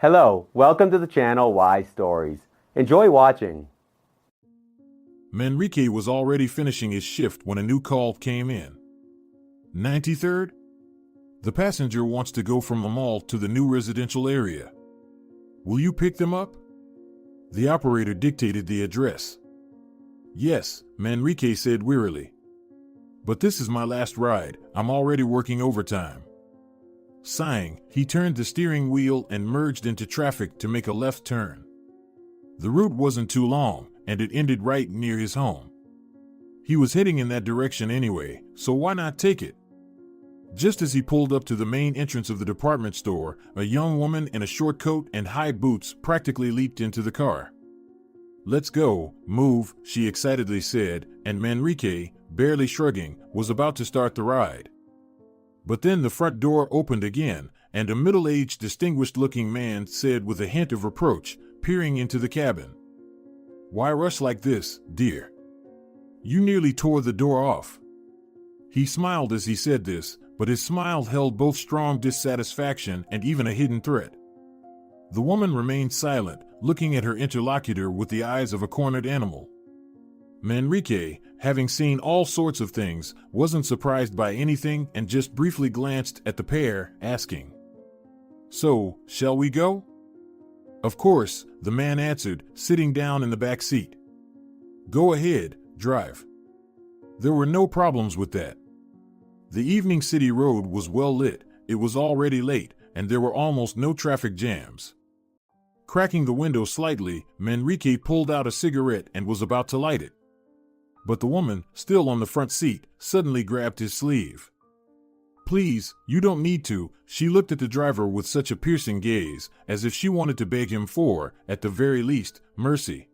Hello, welcome to the channel Why Stories. Enjoy watching. Manrique was already finishing his shift when a new call came in. 93rd? The passenger wants to go from the mall to the new residential area. Will you pick them up? The operator dictated the address. Yes, Manrique said wearily. But this is my last ride, I'm already working overtime. Sighing, he turned the steering wheel and merged into traffic to make a left turn. The route wasn't too long, and it ended right near his home. He was heading in that direction anyway, so why not take it? Just as he pulled up to the main entrance of the department store, a young woman in a short coat and high boots practically leaped into the car. "Let's go, move," she excitedly said, and Manrique, barely shrugging, was about to start the ride. But then the front door opened again, and a middle-aged, distinguished-looking man said with a hint of reproach, peering into the cabin, "Why rush like this, dear? You nearly tore the door off." He smiled as he said this, but his smile held both strong dissatisfaction and even a hidden threat. The woman remained silent, looking at her interlocutor with the eyes of a cornered animal. Manrique, having seen all sorts of things, wasn't surprised by anything and just briefly glanced at the pair, asking, "So, shall we go?" "Of course," the man answered, sitting down in the back seat. "Go ahead, drive." There were no problems with that. The evening city road was well lit, it was already late, and there were almost no traffic jams. Cracking the window slightly, Manrique pulled out a cigarette and was about to light it. But the woman, still on the front seat, suddenly grabbed his sleeve. "Please, you don't need to," she looked at the driver with such a piercing gaze, as if she wanted to beg him for, at the very least, mercy.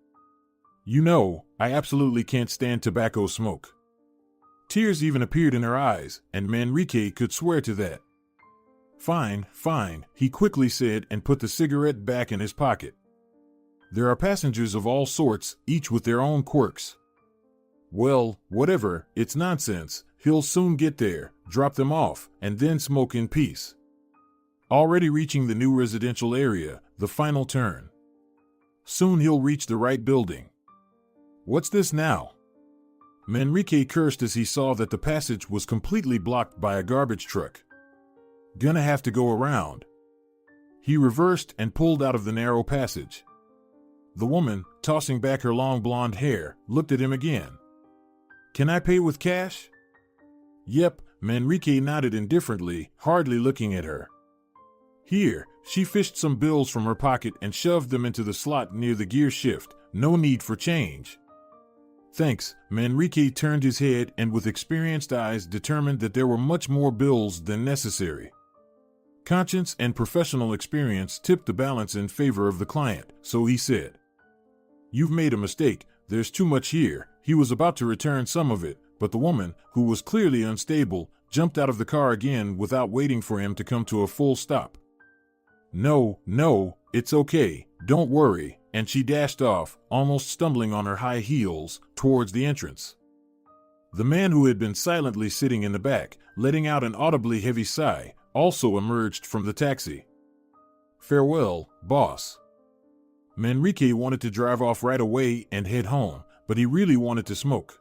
"You know, I absolutely can't stand tobacco smoke." Tears even appeared in her eyes, and Manrique could swear to that. Fine, he quickly said and put the cigarette back in his pocket. "There are passengers of all sorts, each with their own quirks." "Well, whatever, it's nonsense, he'll soon get there, drop them off, and then smoke in peace." Already reaching the new residential area, the final turn. Soon he'll reach the right building. What's this now? Manrique cursed as he saw that the passage was completely blocked by a garbage truck. Gonna have to go around. He reversed and pulled out of the narrow passage. The woman, tossing back her long blonde hair, looked at him again. "Can I pay with cash?" "Yep," Manrique nodded indifferently, hardly looking at her. "Here," she fished some bills from her pocket and shoved them into the slot near the gear shift. "No need for change." "Thanks," Manrique turned his head and with experienced eyes determined that there were much more bills than necessary. Conscience and professional experience tipped the balance in favor of the client, so he said, "You've made a mistake, there's too much here." He was about to return some of it, but the woman, who was clearly unstable, jumped out of the car again without waiting for him to come to a full stop. No, it's okay, don't worry," and she dashed off, almost stumbling on her high heels, towards the entrance. The man who had been silently sitting in the back, letting out an audibly heavy sigh, also emerged from the taxi. "Farewell, boss." Manrique wanted to drive off right away and head home, but he really wanted to smoke.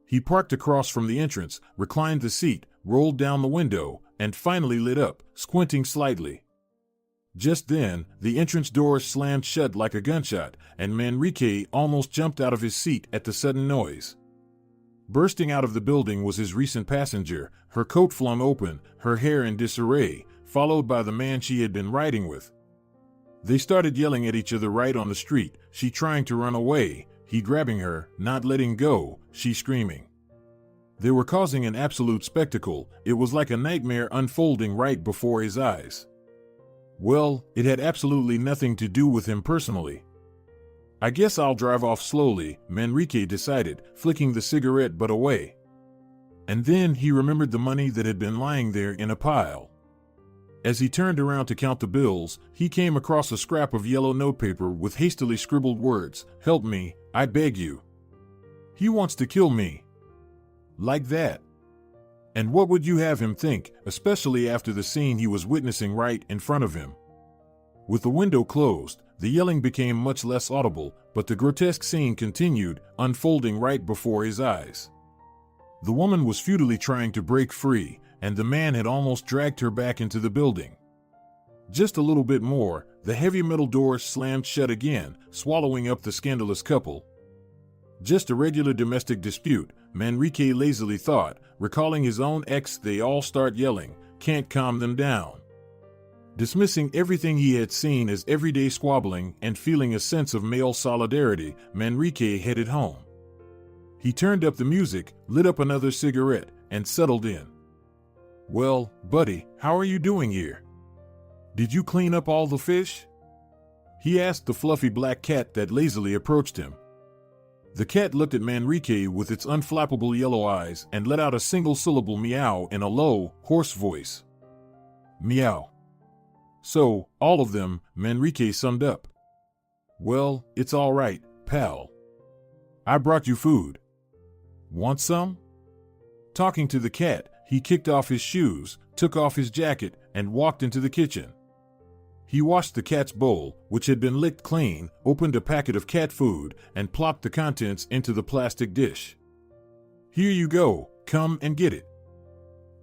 He parked across from the entrance, reclined the seat, rolled down the window, and finally lit up, squinting slightly. Just then, the entrance door slammed shut like a gunshot, and Manrique almost jumped out of his seat at the sudden noise. Bursting out of the building was his recent passenger, her coat flung open, her hair in disarray, followed by the man she had been riding with. They started yelling at each other right on the street, she trying to run away, he grabbing her, not letting go, she screaming. They were causing an absolute spectacle, it was like a nightmare unfolding right before his eyes. Well, it had absolutely nothing to do with him personally. "I guess I'll drive off slowly," Manrique decided, flicking the cigarette butt away. And then he remembered the money that had been lying there in a pile. As he turned around to count the bills, he came across a scrap of yellow notepaper with hastily scribbled words, "Help me, I beg you." He wants to kill me. Like that. And what would you have him think, especially after the scene he was witnessing right in front of him? With the window closed, the yelling became much less audible, but the grotesque scene continued, unfolding right before his eyes. The woman was futilely trying to break free, and the man had almost dragged her back into the building. Just a little bit more, the heavy metal doors slammed shut again, swallowing up the scandalous couple. Just a regular domestic dispute, Manrique lazily thought, recalling his own ex. They all start yelling, can't calm them down. Dismissing everything he had seen as everyday squabbling and feeling a sense of male solidarity, Manrique headed home. He turned up the music, lit up another cigarette, and settled in. "Well, buddy, how are you doing here? Did you clean up all the fish?" he asked the fluffy black cat that lazily approached him. The cat looked at Manrique with its unflappable yellow eyes and let out a single-syllable meow in a low, hoarse voice. "Meow." "So, all of them," Manrique summed up. "Well, it's all right, pal. I brought you food. Want some?" Talking to the cat, he kicked off his shoes, took off his jacket, and walked into the kitchen. He washed the cat's bowl, which had been licked clean, opened a packet of cat food, and plopped the contents into the plastic dish. "Here you go, come and get it."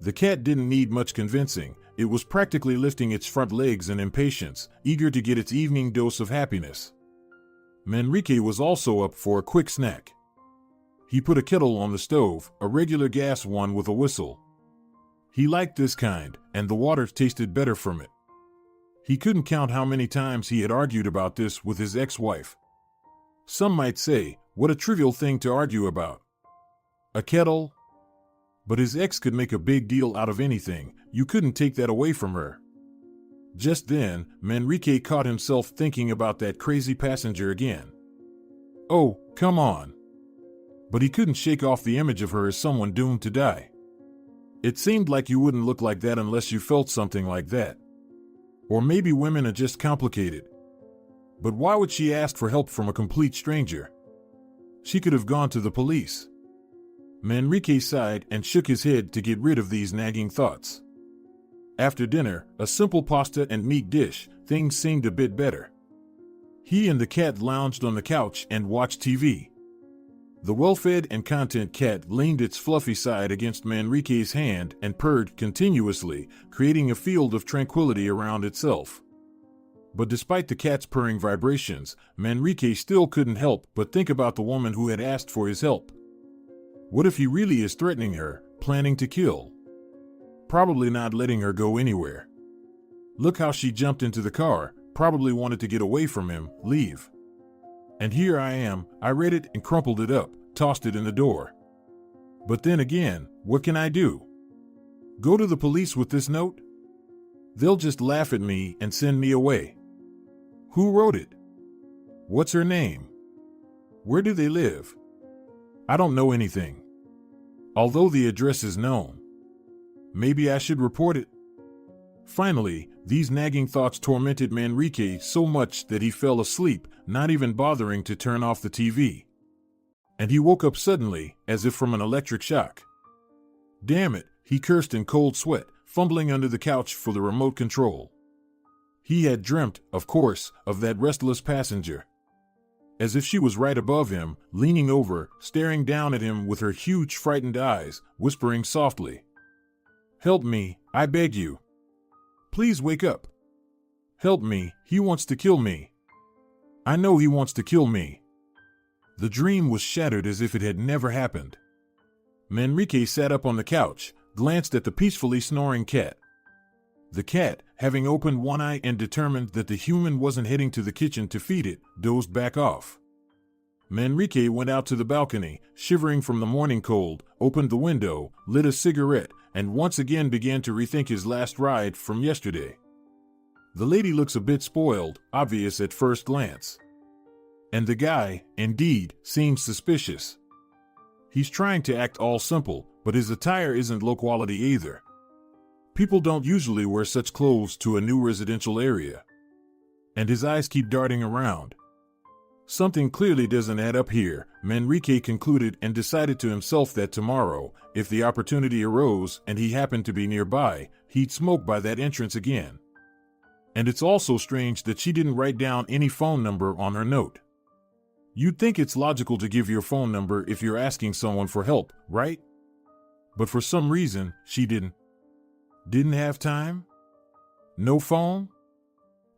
The cat didn't need much convincing. It was practically lifting its front legs in impatience, eager to get its evening dose of happiness. Manrique was also up for a quick snack. He put a kettle on the stove, a regular gas one with a whistle. He liked this kind, and the water tasted better from it. He couldn't count how many times he had argued about this with his ex-wife. Some might say, what a trivial thing to argue about. A kettle? But his ex could make a big deal out of anything. You couldn't take that away from her. Just then, Manrique caught himself thinking about that crazy passenger again. Oh, come on. But he couldn't shake off the image of her as someone doomed to die. It seemed like you wouldn't look like that unless you felt something like that. Or maybe women are just complicated. But why would she ask for help from a complete stranger? She could have gone to the police. Manrique sighed and shook his head to get rid of these nagging thoughts. After dinner, a simple pasta and meat dish, things seemed a bit better. He and the cat lounged on the couch and watched TV. The well-fed and content cat leaned its fluffy side against Manrique's hand and purred continuously, creating a field of tranquility around itself. But despite the cat's purring vibrations, Manrique still couldn't help but think about the woman who had asked for his help. What if he really is threatening her, planning to kill? Probably not letting her go anywhere. Look how she jumped into the car, probably wanted to get away from him, leave. And here I am, I read it and crumpled it up, tossed it in the door. But then again, what can I do? Go to the police with this note? They'll just laugh at me and send me away. Who wrote it? What's her name? Where do they live? I don't know anything. Although the address is known. Maybe I should report it. Finally, these nagging thoughts tormented Manrique so much that he fell asleep, not even bothering to turn off the TV. And he woke up suddenly, as if from an electric shock. Damn it, he cursed in cold sweat, fumbling under the couch for the remote control. He had dreamt, of course, of that restless passenger. As if she was right above him, leaning over, staring down at him with her huge frightened eyes, whispering softly. Help me, I beg you. Please wake up. Help me, he wants to kill me. I know he wants to kill me. The dream was shattered as if it had never happened. Manrique sat up on the couch, glanced at the peacefully snoring cat. The cat, having opened one eye and determined that the human wasn't heading to the kitchen to feed it, dozed back off. Manrique went out to the balcony, shivering from the morning cold, opened the window, lit a cigarette, and once again began to rethink his last ride from yesterday. The lady looks a bit spoiled, obvious at first glance. And the guy, indeed, seems suspicious. He's trying to act all simple, but his attire isn't low quality either. People don't usually wear such clothes to a new residential area. And his eyes keep darting around. Something clearly doesn't add up here, Manrique concluded and decided to himself that tomorrow, if the opportunity arose and he happened to be nearby, he'd smoke by that entrance again. And it's also strange that she didn't write down any phone number on her note. You'd think it's logical to give your phone number if you're asking someone for help, right? But for some reason, she didn't. Didn't have time? No phone?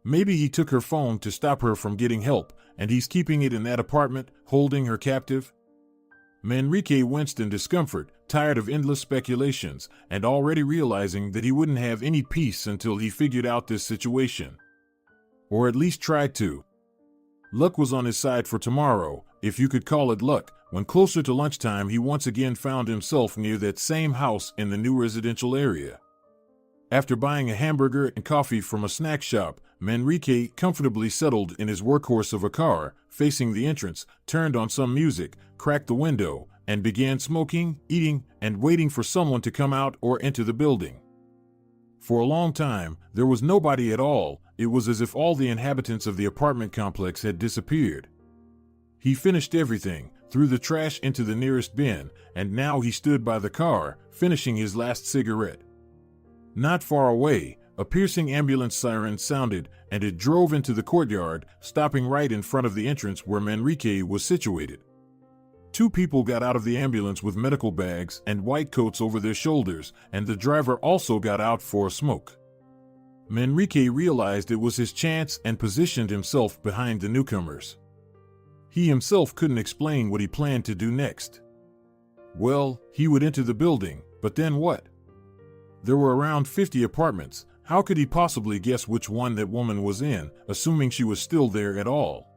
Maybe he took her phone to stop her from getting help, and he's keeping it in that apartment, holding her captive? Manrique winced in discomfort, tired of endless speculations, and already realizing that he wouldn't have any peace until he figured out this situation. Or at least tried to. Luck was on his side for tomorrow, if you could call it luck, when closer to lunchtime he once again found himself near that same house in the new residential area. After buying a hamburger and coffee from a snack shop, Manrique comfortably settled in his workhorse of a car, facing the entrance, turned on some music, cracked the window, and began smoking, eating, and waiting for someone to come out or enter the building. For a long time, there was nobody at all. It was as if all the inhabitants of the apartment complex had disappeared. He finished everything, threw the trash into the nearest bin, and now he stood by the car, finishing his last cigarette. Not far away, a piercing ambulance siren sounded, and it drove into the courtyard, stopping right in front of the entrance where Manrique was situated. Two people got out of the ambulance with medical bags and white coats over their shoulders, and the driver also got out for a smoke. Manrique realized it was his chance and positioned himself behind the newcomers. He himself couldn't explain what he planned to do next. Well, he would enter the building, but then what? There were around 50 apartments. How could he possibly guess which one that woman was in, assuming she was still there at all?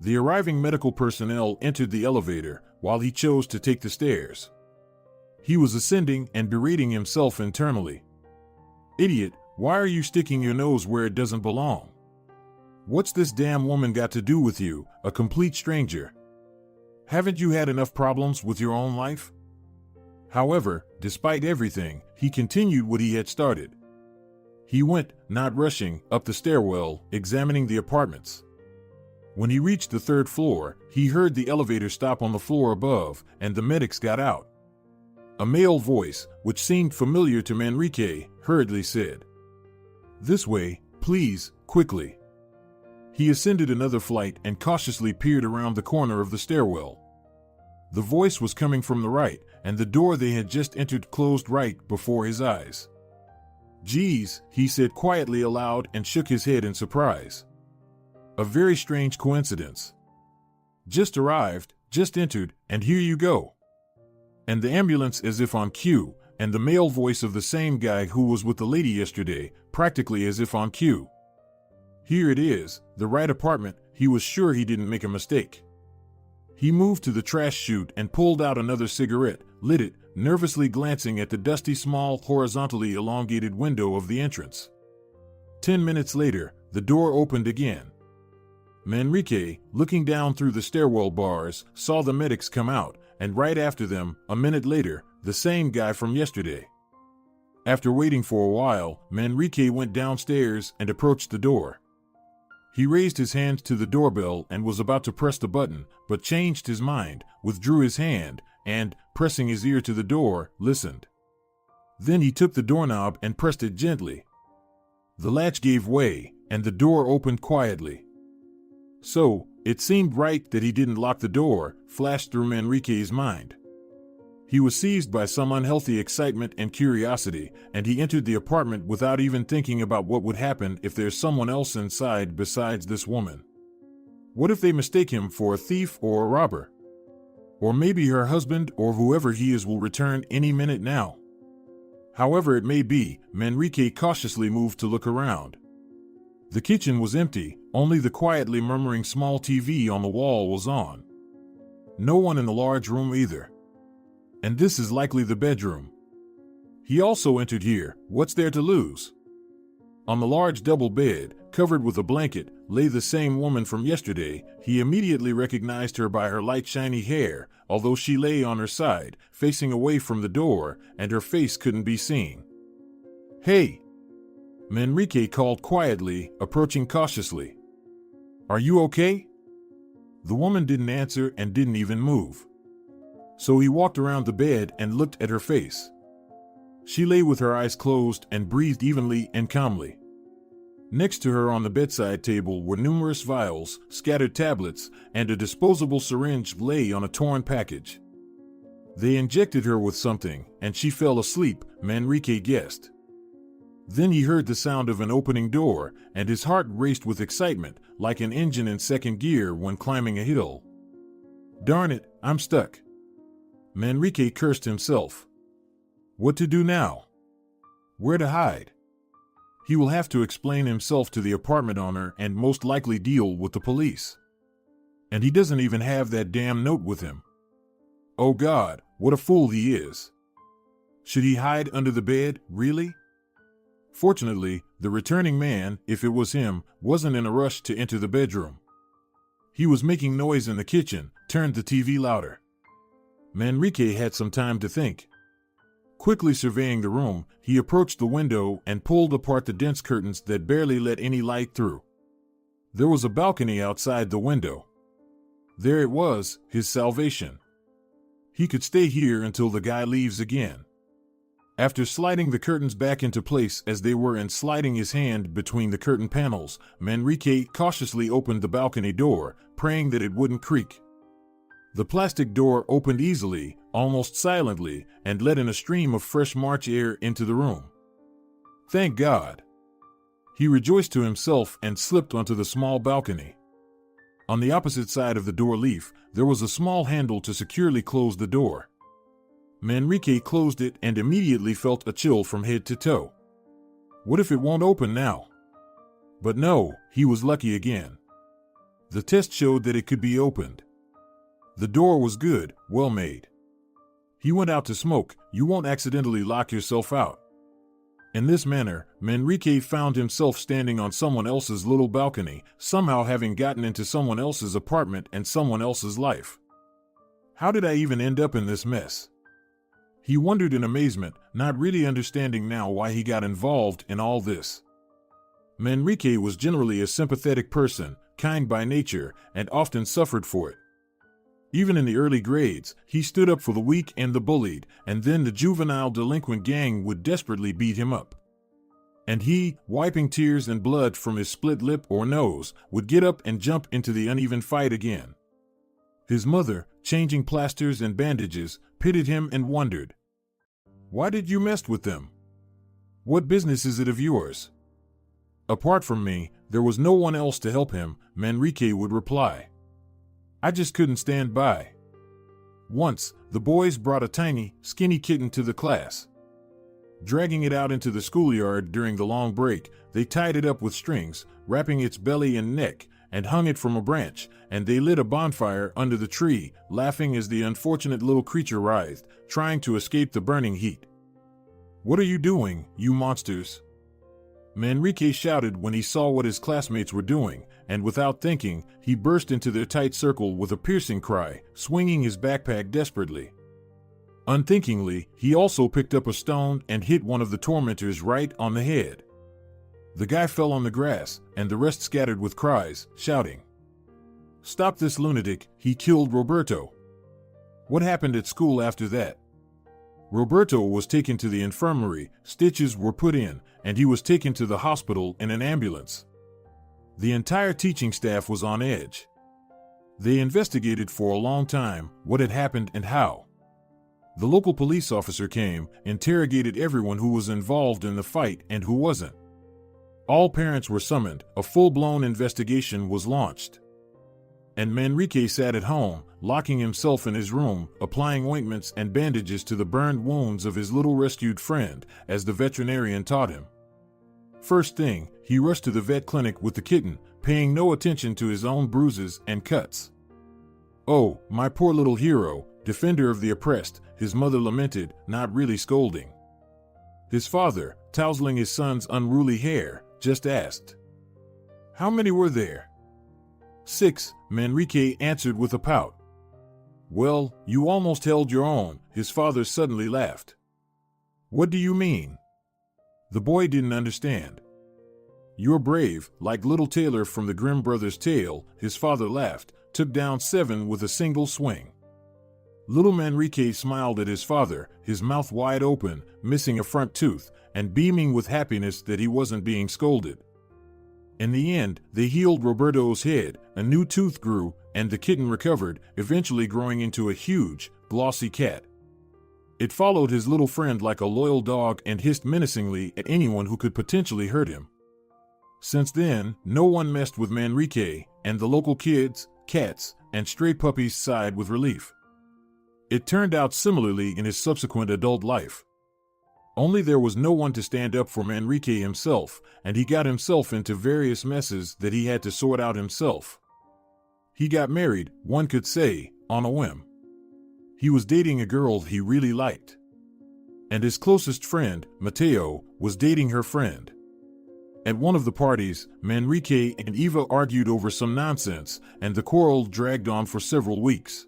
The arriving medical personnel entered the elevator, while he chose to take the stairs. He was ascending and berating himself internally. Idiot, why are you sticking your nose where it doesn't belong? What's this damn woman got to do with you, a complete stranger? Haven't you had enough problems with your own life? However, despite everything, he continued what he had started. He went, not rushing, up the stairwell, examining the apartments. When he reached the third floor, he heard the elevator stop on the floor above, and the medics got out. A male voice, which seemed familiar to Manrique, hurriedly said, "This way, please, quickly." He ascended another flight and cautiously peered around the corner of the stairwell. The voice was coming from the right, and the door they had just entered closed right before his eyes. "Geez," he said quietly aloud and shook his head in surprise. A very strange coincidence. Just arrived, just entered, and here you go. And the ambulance as if on cue, and the male voice of the same guy who was with the lady yesterday, practically as if on cue. Here it is, the right apartment. He was sure he didn't make a mistake. He moved to the trash chute and pulled out another cigarette, lit it, nervously glancing at the dusty small horizontally elongated window of the entrance. 10 minutes later, the door opened again. Manrique, looking down through the stairwell bars, saw the medics come out, and right after them, a minute later, the same guy from yesterday. After waiting for a while, Manrique went downstairs and approached the door. He raised his hand to the doorbell and was about to press the button, but changed his mind, withdrew his hand, and, pressing his ear to the door, listened. Then he took the doorknob and pressed it gently. The latch gave way, and the door opened quietly. So, it seemed right that he didn't lock the door, flashed through Manrique's mind. He was seized by some unhealthy excitement and curiosity, and he entered the apartment without even thinking about what would happen if there's someone else inside besides this woman. What if they mistake him for a thief or a robber? Or maybe her husband or whoever he is will return any minute now. However it may be, Manrique cautiously moved to look around. The kitchen was empty, only the quietly murmuring small TV on the wall was on. No one in the large room either. And this is likely the bedroom. He also entered here. What's there to lose? On the large double bed, covered with a blanket, lay the same woman from yesterday. He immediately recognized her by her light shiny hair, although she lay on her side, facing away from the door, and her face couldn't be seen. "Hey!" Manrique called quietly, approaching cautiously. "Are you okay?" The woman didn't answer and didn't even move. So he walked around the bed and looked at her face. She lay with her eyes closed and breathed evenly and calmly. Next to her on the bedside table were numerous vials, scattered tablets, and a disposable syringe lay on a torn package. They injected her with something, and she fell asleep, Manrique guessed. Then he heard the sound of an opening door, and his heart raced with excitement, like an engine in second gear when climbing a hill. Darn it, I'm stuck. Manrique cursed himself. What to do now? Where to hide? He will have to explain himself to the apartment owner and most likely deal with the police. And he doesn't even have that damn note with him. Oh God, what a fool he is. Should he hide under the bed, really? Fortunately, the returning man, if it was him, wasn't in a rush to enter the bedroom. He was making noise in the kitchen, turned the TV louder. Manrique had some time to think. Quickly surveying the room, he approached the window and pulled apart the dense curtains that barely let any light through. There was a balcony outside the window. There it was, his salvation. He could stay here until the guy leaves again. After sliding the curtains back into place as they were and sliding his hand between the curtain panels, Manrique cautiously opened the balcony door, praying that it wouldn't creak. The plastic door opened easily, almost silently, and let in a stream of fresh March air into the room. Thank God. He rejoiced to himself and slipped onto the small balcony. On the opposite side of the door leaf, there was a small handle to securely close the door. Manrique closed it and immediately felt a chill from head to toe. What if it won't open now? But no, he was lucky again. The test showed that it could be opened. The door was good, well made. He went out to smoke. You won't accidentally lock yourself out. In this manner, Manrique found himself standing on someone else's little balcony, somehow having gotten into someone else's apartment and someone else's life. How did I even end up in this mess? He wondered in amazement, not really understanding now why he got involved in all this. Manrique was generally a sympathetic person, kind by nature, and often suffered for it. Even in the early grades, he stood up for the weak and the bullied, and then the juvenile delinquent gang would desperately beat him up. And he, wiping tears and blood from his split lip or nose, would get up and jump into the uneven fight again. His mother, changing plasters and bandages, pitied him and wondered, "Why did you mess with them? What business is it of yours?" Apart from me, there was no one else to help him, Manrique would reply. I just couldn't stand by. Once, the boys brought a tiny, skinny kitten to the class. Dragging it out into the schoolyard during the long break, they tied it up with strings, wrapping its belly and neck, and hung it from a branch, and they lit a bonfire under the tree, laughing as the unfortunate little creature writhed, trying to escape the burning heat. "What are you doing, you monsters?" Manrique shouted when he saw what his classmates were doing, and without thinking, he burst into their tight circle with a piercing cry, swinging his backpack desperately. Unthinkingly, he also picked up a stone and hit one of the tormentors right on the head. The guy fell on the grass, and the rest scattered with cries, shouting, "Stop this lunatic, he killed Roberto." What happened at school after that? Roberto was taken to the infirmary, stitches were put in, and he was taken to the hospital in an ambulance. The entire teaching staff was on edge. They investigated for a long time what had happened and how. The local police officer came, interrogated everyone who was involved in the fight and who wasn't. All parents were summoned, a full-blown investigation was launched. And Manrique sat at home, locking himself in his room, applying ointments and bandages to the burned wounds of his little rescued friend, as the veterinarian taught him. First thing, he rushed to the vet clinic with the kitten, paying no attention to his own bruises and cuts. "Oh, my poor little hero, defender of the oppressed," his mother lamented, not really scolding. His father, tousling his son's unruly hair, just asked, "How many were there?" "6, Manrique answered with a pout. "Well, you almost held your own," his father suddenly laughed. "What do you mean?" The boy didn't understand. "You're brave, like little Taylor from the Grimm Brothers' tale," his father laughed, took down 7 with a single swing. Little Manrique smiled at his father, his mouth wide open, missing a front tooth, and beaming with happiness that he wasn't being scolded. In the end, they healed Roberto's head, a new tooth grew, and the kitten recovered, eventually growing into a huge, glossy cat. It followed his little friend like a loyal dog and hissed menacingly at anyone who could potentially hurt him. Since then, no one messed with Manrique, and the local kids, cats, and stray puppies sighed with relief. It turned out similarly in his subsequent adult life. Only there was no one to stand up for Manrique himself, and he got himself into various messes that he had to sort out himself. He got married, one could say, on a whim. He was dating a girl he really liked. And his closest friend, Mateo, was dating her friend. At one of the parties, Manrique and Eva argued over some nonsense, and the quarrel dragged on for several weeks.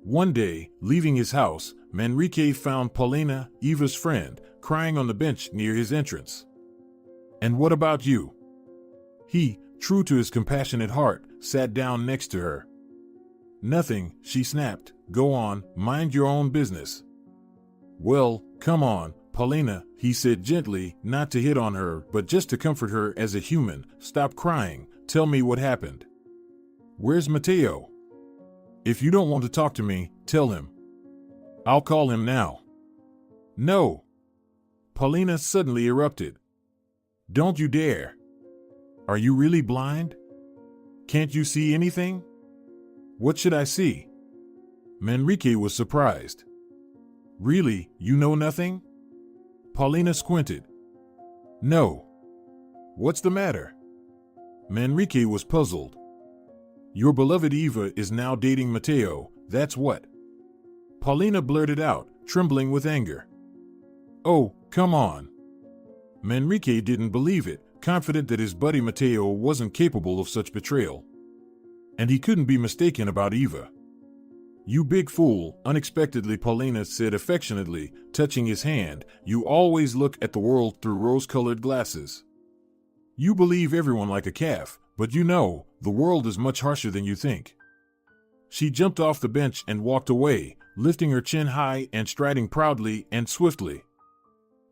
One day, leaving his house, Manrique found Paulina, Eva's friend, crying on the bench near his entrance. "And what about you?" He, true to his compassionate heart, sat down next to her. "Nothing," she snapped. "Go on, mind your own business." "Well, come on, Paulina," he said gently, not to hit on her, but just to comfort her as a human. "Stop crying, tell me what happened. Where's Mateo? If you don't want to talk to me, tell him. I'll call him now." "No!" Paulina suddenly erupted. "Don't you dare! Are you really blind? Can't you see anything? What should I see?" Manrique was surprised. "Really, you know nothing?" Paulina squinted. "No." "What's the matter?" Manrique was puzzled. "Your beloved Eva is now dating Mateo, that's what." Paulina blurted out, trembling with anger. "Oh, come on." Manrique didn't believe it, confident that his buddy Mateo wasn't capable of such betrayal. And he couldn't be mistaken about Eva. "You big fool," unexpectedly Paulina said affectionately, touching his hand. "You always look at the world through rose-colored glasses. You believe everyone like a calf, but you know, the world is much harsher than you think." She jumped off the bench and walked away, lifting her chin high and striding proudly and swiftly.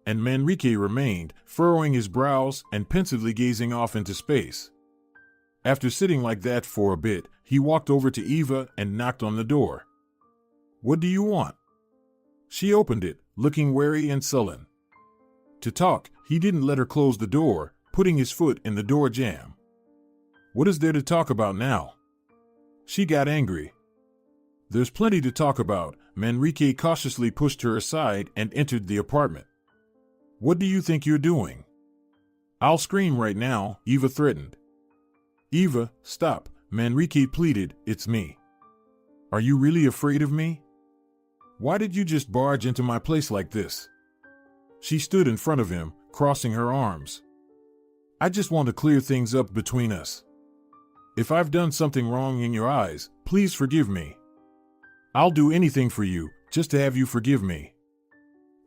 And Manrique remained, furrowing his brows and pensively gazing off into space. After sitting like that for a bit, he walked over to Eva and knocked on the door. "What do you want?" She opened it, looking wary and sullen. To talk, he didn't let her close the door, putting his foot in the door jamb. "What is there to talk about now?" She got angry. "There's plenty to talk about." Manrique cautiously pushed her aside and entered the apartment. "What do you think you're doing?" "I'll scream right now," Eva threatened. "Eva, stop," Manrique pleaded. "It's me. Are you really afraid of me? Why did you just barge into my place like this?" She stood in front of him, crossing her arms. "I just want to clear things up between us. If I've done something wrong in your eyes, please forgive me. I'll do anything for you, just to have you forgive me.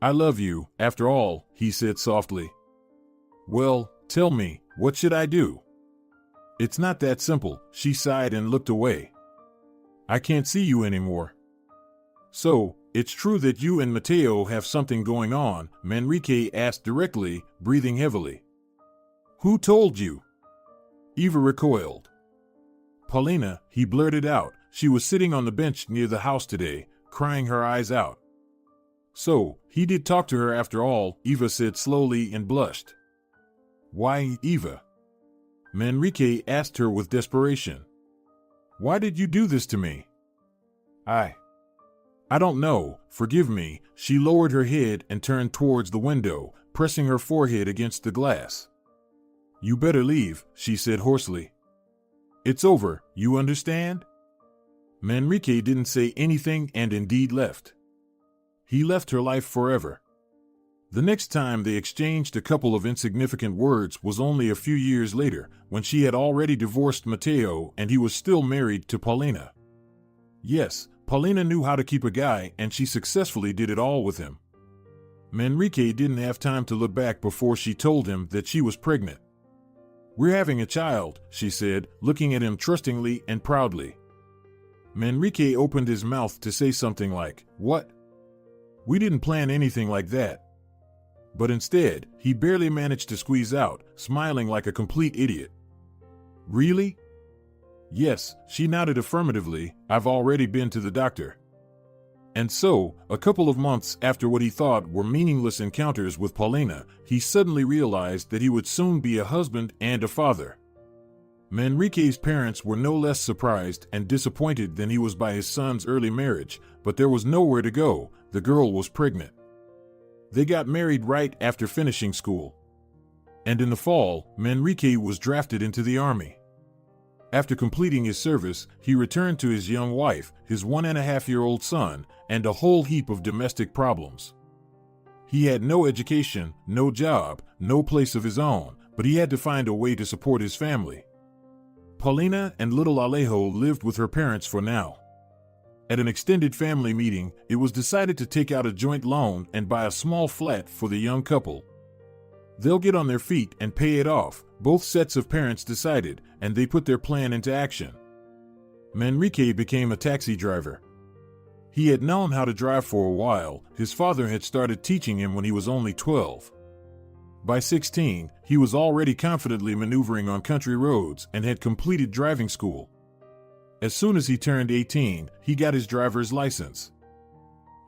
I love you, after all," he said softly. "Well, tell me, what should I do?" "It's not that simple," she sighed and looked away. "I can't see you anymore." "So, it's true that you and Mateo have something going on?" Manrique asked directly, breathing heavily. "Who told you?" Eva recoiled. "Paulina," he blurted out. She was sitting on the bench near the house today, crying her eyes out. "So, he did talk to her after all," Eva said slowly and blushed. "Why, Eva?" Manrique asked her with desperation. "Why did you do this to me?" I don't know, forgive me." She lowered her head and turned towards the window, pressing her forehead against the glass. "You better leave," she said hoarsely. "It's over, you understand?" Manrique didn't say anything and indeed left. He left her life forever. The next time they exchanged a couple of insignificant words was only a few years later, when she had already divorced Mateo and he was still married to Paulina. Yes, Paulina knew how to keep a guy, and she successfully did it all with him. Manrique didn't have time to look back before she told him that she was pregnant. "We're having a child," she said, looking at him trustingly and proudly. Manrique opened his mouth to say something like, "What? We didn't plan anything like that." But instead, he barely managed to squeeze out, smiling like a complete idiot. Really? Yes, she nodded affirmatively. I've already been to the doctor. And so, a couple of months after what he thought were meaningless encounters with Paulina, he suddenly realized that he would soon be a husband and a father. Manrique's parents were no less surprised and disappointed than he was by his son's early marriage, but there was nowhere to go. The girl was pregnant. They got married right after finishing school. And in the fall, Manrique was drafted into the army. After completing his service, he returned to his young wife, his 1.5-year-old son, and a whole heap of domestic problems. He had no education, no job, no place of his own, but he had to find a way to support his family. Paulina and little Alejo lived with her parents for now. At an extended family meeting, it was decided to take out a joint loan and buy a small flat for the young couple. They'll get on their feet and pay it off, both sets of parents decided, and they put their plan into action. Manrique became a taxi driver. He had known how to drive for a while. His father had started teaching him when he was only 12. By 16, he was already confidently maneuvering on country roads and had completed driving school. As soon as he turned 18, he got his driver's license.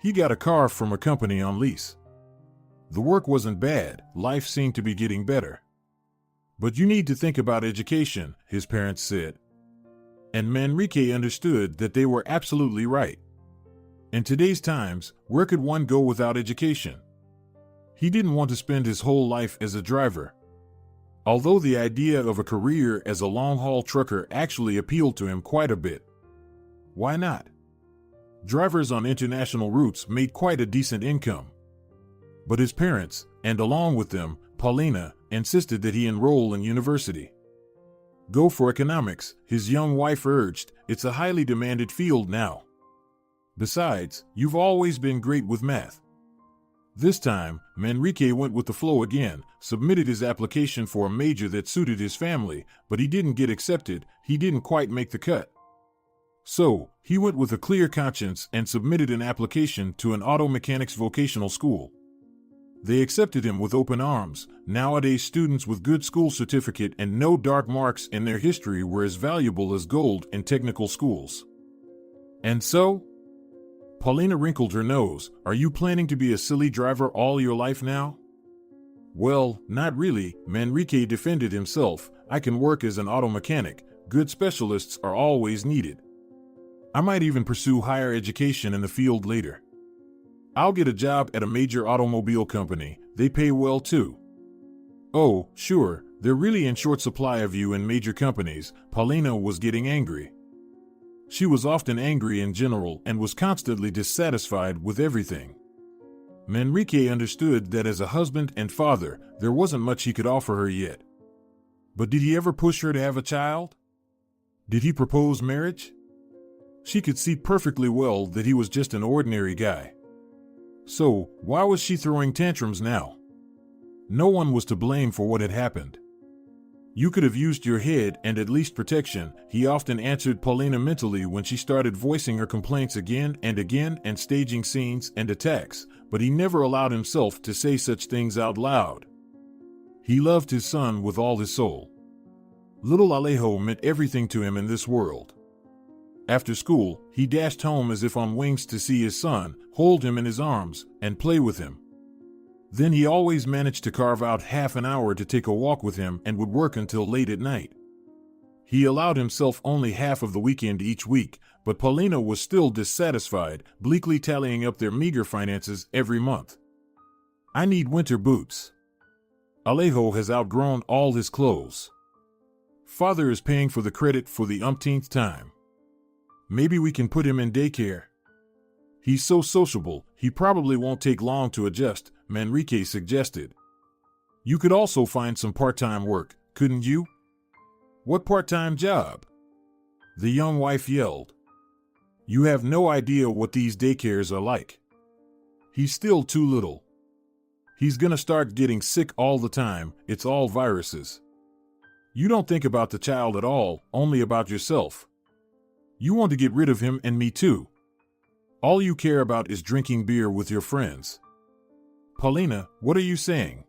He got a car from a company on lease. The work wasn't bad, life seemed to be getting better. But you need to think about education, his parents said. And Manrique understood that they were absolutely right. In today's times, where could one go without education? He didn't want to spend his whole life as a driver. Although the idea of a career as a long-haul trucker actually appealed to him quite a bit. Why not? Drivers on international routes made quite a decent income. But his parents, and along with them, Paulina, insisted that he enroll in university. Go for economics, his young wife urged. It's a highly demanded field now. Besides, you've always been great with math. This time, Manrique went with the flow again, submitted his application for a major that suited his family, but he didn't get accepted. He didn't quite make the cut. So, he went with a clear conscience and submitted an application to an auto mechanics vocational school. They accepted him with open arms. Nowadays, students with good school certificate and no dark marks in their history were as valuable as gold in technical schools. And so? Paulina wrinkled her nose. Are you planning to be a silly driver all your life now? Well, not really, Manrique defended himself. I can work as an auto mechanic. Good specialists are always needed. I might even pursue higher education in the field later. I'll get a job at a major automobile company. They pay well too. Oh, sure, they're really in short supply of you in major companies. Paulina was getting angry. She was often angry in general and was constantly dissatisfied with everything. Manrique understood that as a husband and father, there wasn't much he could offer her yet. But did he ever push her to have a child? Did he propose marriage? She could see perfectly well that he was just an ordinary guy. So, why was she throwing tantrums now? No one was to blame for what had happened. You could have used your head and at least protection, he often answered Paulina mentally when she started voicing her complaints again and staging scenes and attacks, but he never allowed himself to say such things out loud. He loved his son with all his soul. Little Alejo meant everything to him in this world. After school, he dashed home as if on wings to see his son, hold him in his arms, and play with him. Then he always managed to carve out half an hour to take a walk with him and would work until late at night. He allowed himself only half of the weekend each week, but Paulina was still dissatisfied, bleakly tallying up their meager finances every month. I need winter boots. Alejo has outgrown all his clothes. Father is paying for the credit for the umpteenth time. Maybe we can put him in daycare. He's so sociable, he probably won't take long to adjust, Manrique suggested. You could also find some part-time work, couldn't you? What part-time job? The young wife yelled. You have no idea what these daycares are like. He's still too little. He's gonna start getting sick all the time, it's all viruses. You don't think about the child at all, only about yourself. You want to get rid of him and me too. All you care about is drinking beer with your friends. Paulina, what are you saying?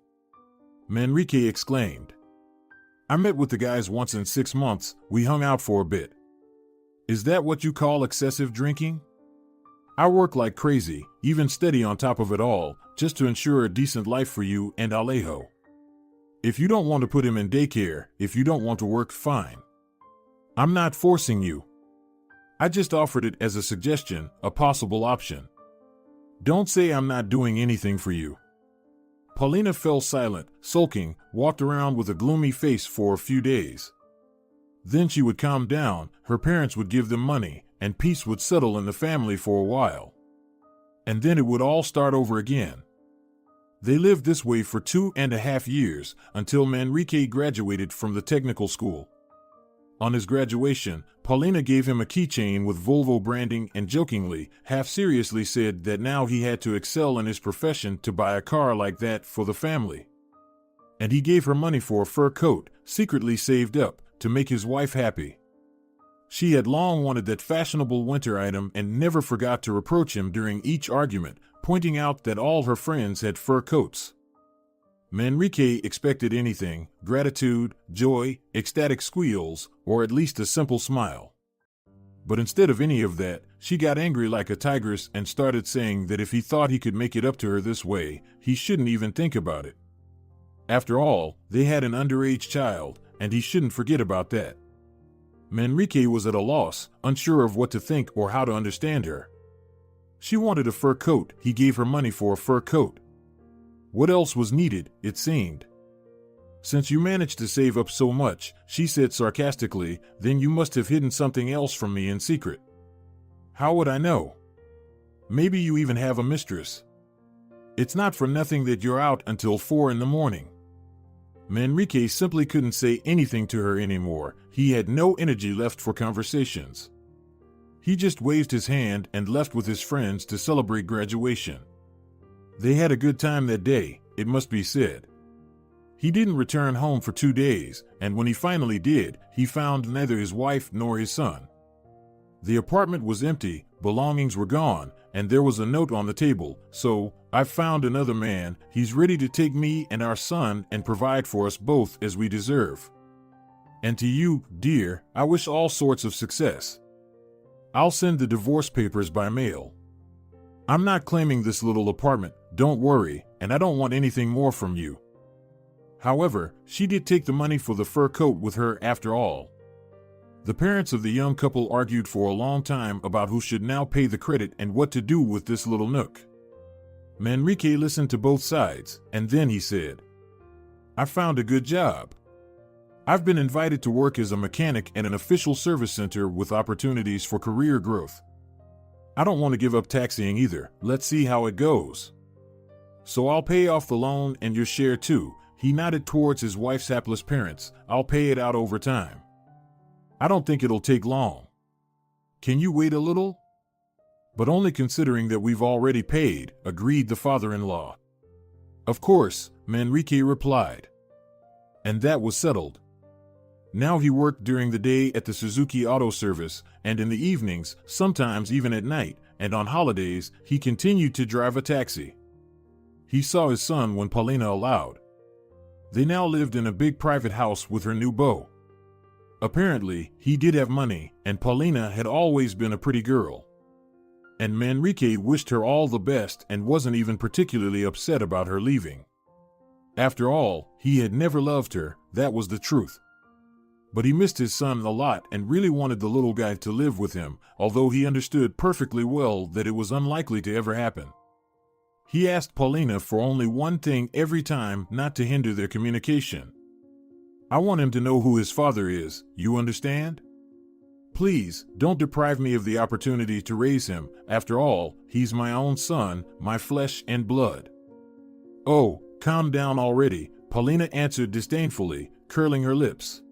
Manrique exclaimed. I met with the guys once in 6 months, we hung out for a bit. Is that what you call excessive drinking? I work like crazy, even steady on top of it all, just to ensure a decent life for you and Alejo. If you don't want to put him in daycare, if you don't want to work, fine. I'm not forcing you. I just offered it as a suggestion, a possible option. Don't say I'm not doing anything for you. Paulina fell silent, sulking, walked around with a gloomy face for a few days. Then she would calm down, her parents would give them money, and peace would settle in the family for a while. And then it would all start over again. They lived this way for 2.5 years, until Manrique graduated from the technical school. On his graduation, Paulina gave him a keychain with Volvo branding and jokingly, half seriously said that now he had to excel in his profession to buy a car like that for the family. And he gave her money for a fur coat, secretly saved up, to make his wife happy. She had long wanted that fashionable winter item and never forgot to reproach him during each argument, pointing out that all her friends had fur coats. Manrique expected anything: gratitude, joy, ecstatic squeals, or at least a simple smile. But instead of any of that, she got angry like a tigress and started saying that if he thought he could make it up to her this way, he shouldn't even think about it. After all, they had an underage child, and he shouldn't forget about that. Manrique was at a loss, unsure of what to think or how to understand her. She wanted a fur coat, he gave her money for a fur coat. What else was needed, it seemed? Since you managed to save up so much, she said sarcastically, then you must have hidden something else from me in secret. How would I know? Maybe you even have a mistress. It's not for nothing that you're out until 4 a.m. Manrique simply couldn't say anything to her anymore. He had no energy left for conversations. He just waved his hand and left with his friends to celebrate graduation. They had a good time that day, it must be said. He didn't return home for 2 days, and when he finally did, he found neither his wife nor his son. The apartment was empty, belongings were gone, and there was a note on the table: so, I've found another man, he's ready to take me and our son and provide for us both as we deserve. And to you, dear, I wish all sorts of success. I'll send the divorce papers by mail. I'm not claiming this little apartment, don't worry, and I don't want anything more from you. However, she did take the money for the fur coat with her after all. The parents of the young couple argued for a long time about who should now pay the credit and what to do with this little nook. Manrique listened to both sides, and then he said, I found a good job. I've been invited to work as a mechanic at an official service center with opportunities for career growth. I don't want to give up taxiing either, let's see how it goes. So I'll pay off the loan and your share too. He nodded towards his wife's hapless parents. I'll pay it out over time. I don't think it'll take long. Can you wait a little? But only considering that we've already paid, agreed the father-in-law. Of course, Manrique replied. And that was settled. Now he worked during the day at the Suzuki Auto Service, and in the evenings, sometimes even at night, and on holidays, he continued to drive a taxi. He saw his son when Paulina allowed. They now lived in a big private house with her new beau. Apparently, he did have money, and Paulina had always been a pretty girl. And Manrique wished her all the best and wasn't even particularly upset about her leaving. After all, he had never loved her, that was the truth. But he missed his son a lot and really wanted the little guy to live with him, although he understood perfectly well that it was unlikely to ever happen. He asked Paulina for only one thing every time: not to hinder their communication. I want him to know who his father is, you understand? Please, don't deprive me of the opportunity to raise him. After all, he's my own son, my flesh and blood. Oh, calm down already, Paulina answered disdainfully, curling her lips.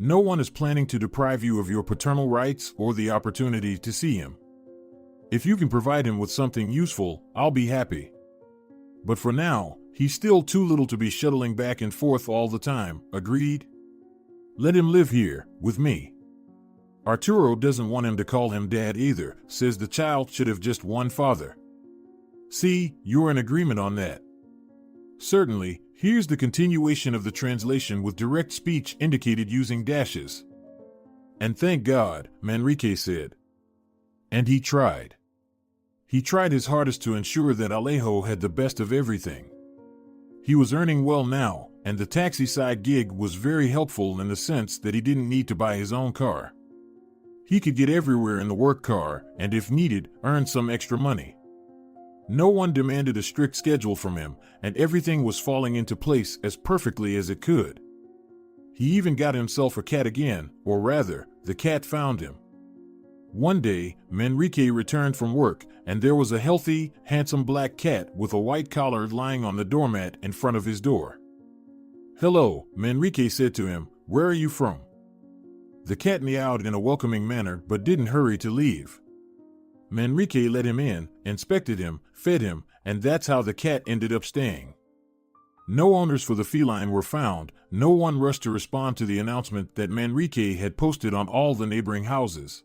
No one is planning to deprive you of your paternal rights or the opportunity to see him. If you can provide him with something useful, I'll be happy. But for now, he's still too little to be shuttling back and forth all the time, agreed? Let him live here, with me. Arturo doesn't want him to call him dad either, says the child should have just one father. See, you're in agreement on that. Certainly, Here's the continuation of the translation with direct speech indicated using dashes. And thank God, Manrique said. And he tried. He tried his hardest to ensure that Alejo had the best of everything. He was earning well now, and the taxi side gig was very helpful in the sense that he didn't need to buy his own car. He could get everywhere in the work car and, if needed, earn some extra money. No one demanded a strict schedule from him, and everything was falling into place as perfectly as it could. He even got himself a cat again, or rather, the cat found him. One day, Manrique returned from work, and there was a healthy, handsome black cat with a white collar lying on the doormat in front of his door. "Hello," Manrique said to him, "where are you from?" The cat meowed in a welcoming manner but didn't hurry to leave. Manrique let him in, inspected him, fed him, and that's how the cat ended up staying. No owners for the feline were found. No one rushed to respond to the announcement that Manrique had posted on all the neighboring houses.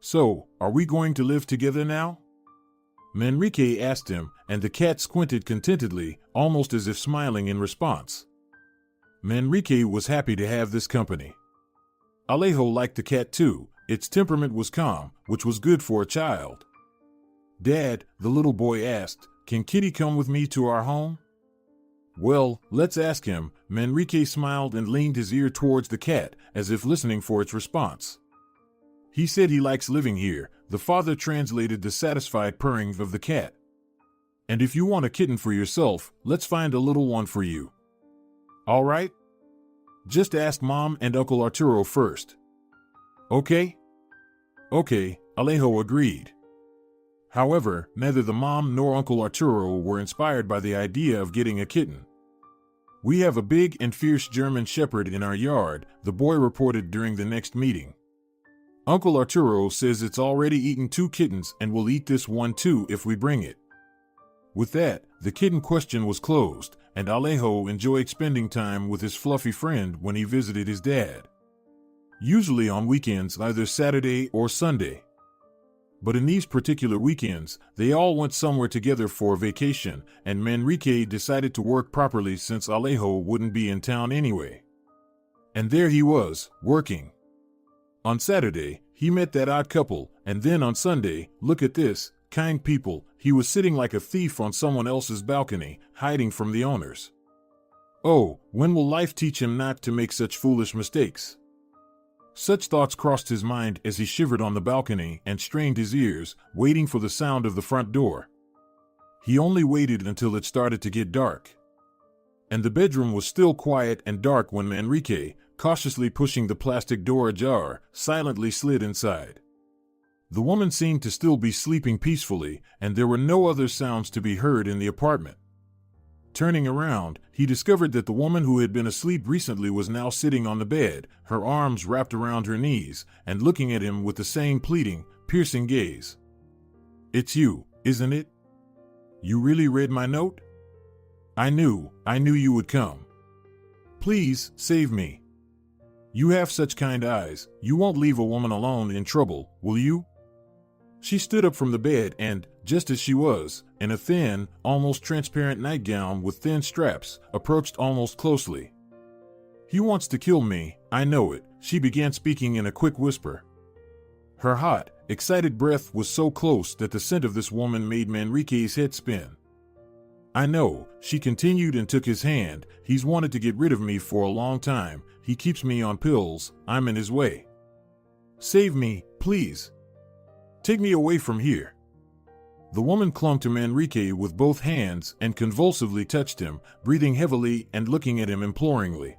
"So, are we going to live together now?" Manrique asked him, and the cat squinted contentedly, almost as if smiling in response. Manrique was happy to have this company. Alejo liked the cat too. Its temperament was calm, which was good for a child. "Dad," the little boy asked, "can Kitty come with me to our home?" "Well, let's ask him." Manrique smiled and leaned his ear towards the cat, as if listening for its response. "He said he likes living here," the father translated the satisfied purring of the cat. "And if you want a kitten for yourself, let's find a little one for you. All right? Just ask Mom and Uncle Arturo first. Okay?" "Okay," Alejo agreed. However, neither the mom nor Uncle Arturo were inspired by the idea of getting a kitten. "We have a big and fierce German Shepherd in our yard," the boy reported during the next meeting. "Uncle Arturo says it's already eaten 2 kittens and will eat this one too if we bring it." With that, the kitten question was closed, and Alejo enjoyed spending time with his fluffy friend when he visited his dad. Usually on weekends, either Saturday or Sunday. But in these particular weekends, they all went somewhere together for a vacation, and Manrique decided to work properly since Alejo wouldn't be in town anyway. And there he was, working. On Saturday, he met that odd couple, and then on Sunday, look at this, kind people, he was sitting like a thief on someone else's balcony, hiding from the owners. Oh, when will life teach him not to make such foolish mistakes? Such thoughts crossed his mind as he shivered on the balcony and strained his ears, waiting for the sound of the front door. He only waited until it started to get dark. And the bedroom was still quiet and dark when Manrique, cautiously pushing the plastic door ajar, silently slid inside. The woman seemed to still be sleeping peacefully, and there were no other sounds to be heard in the apartment. Turning around, he discovered that the woman who had been asleep recently was now sitting on the bed, her arms wrapped around her knees, and looking at him with the same pleading, piercing gaze. "It's you, isn't it? You really read my note? I knew you would come. Please, save me. You have such kind eyes, you won't leave a woman alone in trouble, will you?" She stood up from the bed and, just as she was, in a thin, almost transparent nightgown with thin straps, approached almost closely. "He wants to kill me, I know it," she began speaking in a quick whisper. Her hot, excited breath was so close that the scent of this woman made Manrique's head spin. "I know," she continued and took his hand, "he's wanted to get rid of me for a long time, he keeps me on pills, I'm in his way. Save me, please. Take me away from here." The woman clung to Manrique with both hands and convulsively touched him, breathing heavily and looking at him imploringly.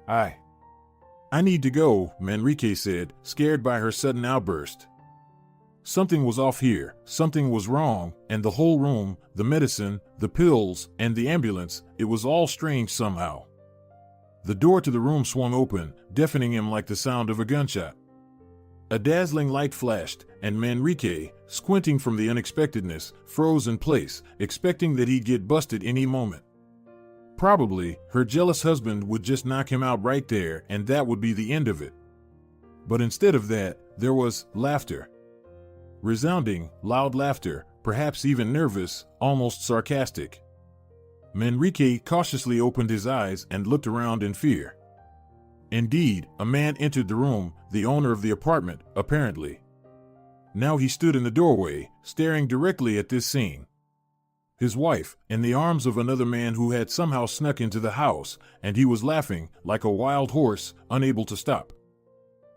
I need to go," Manrique said, scared by her sudden outburst. Something was off here, something was wrong, and the whole room, the medicine, the pills, and the ambulance, it was all strange somehow. The door to the room swung open, deafening him like the sound of a gunshot. A dazzling light flashed, and Manrique, squinting from the unexpectedness, froze in place, expecting that he'd get busted any moment. Probably, her jealous husband would just knock him out right there, and that would be the end of it. But instead of that, there was laughter. Resounding, loud laughter, perhaps even nervous, almost sarcastic. Manrique cautiously opened his eyes and looked around in fear. Indeed, a man entered the room, the owner of the apartment, apparently. Now he stood in the doorway, staring directly at this scene. His wife, in the arms of another man who had somehow snuck into the house, and he was laughing, like a wild horse, unable to stop.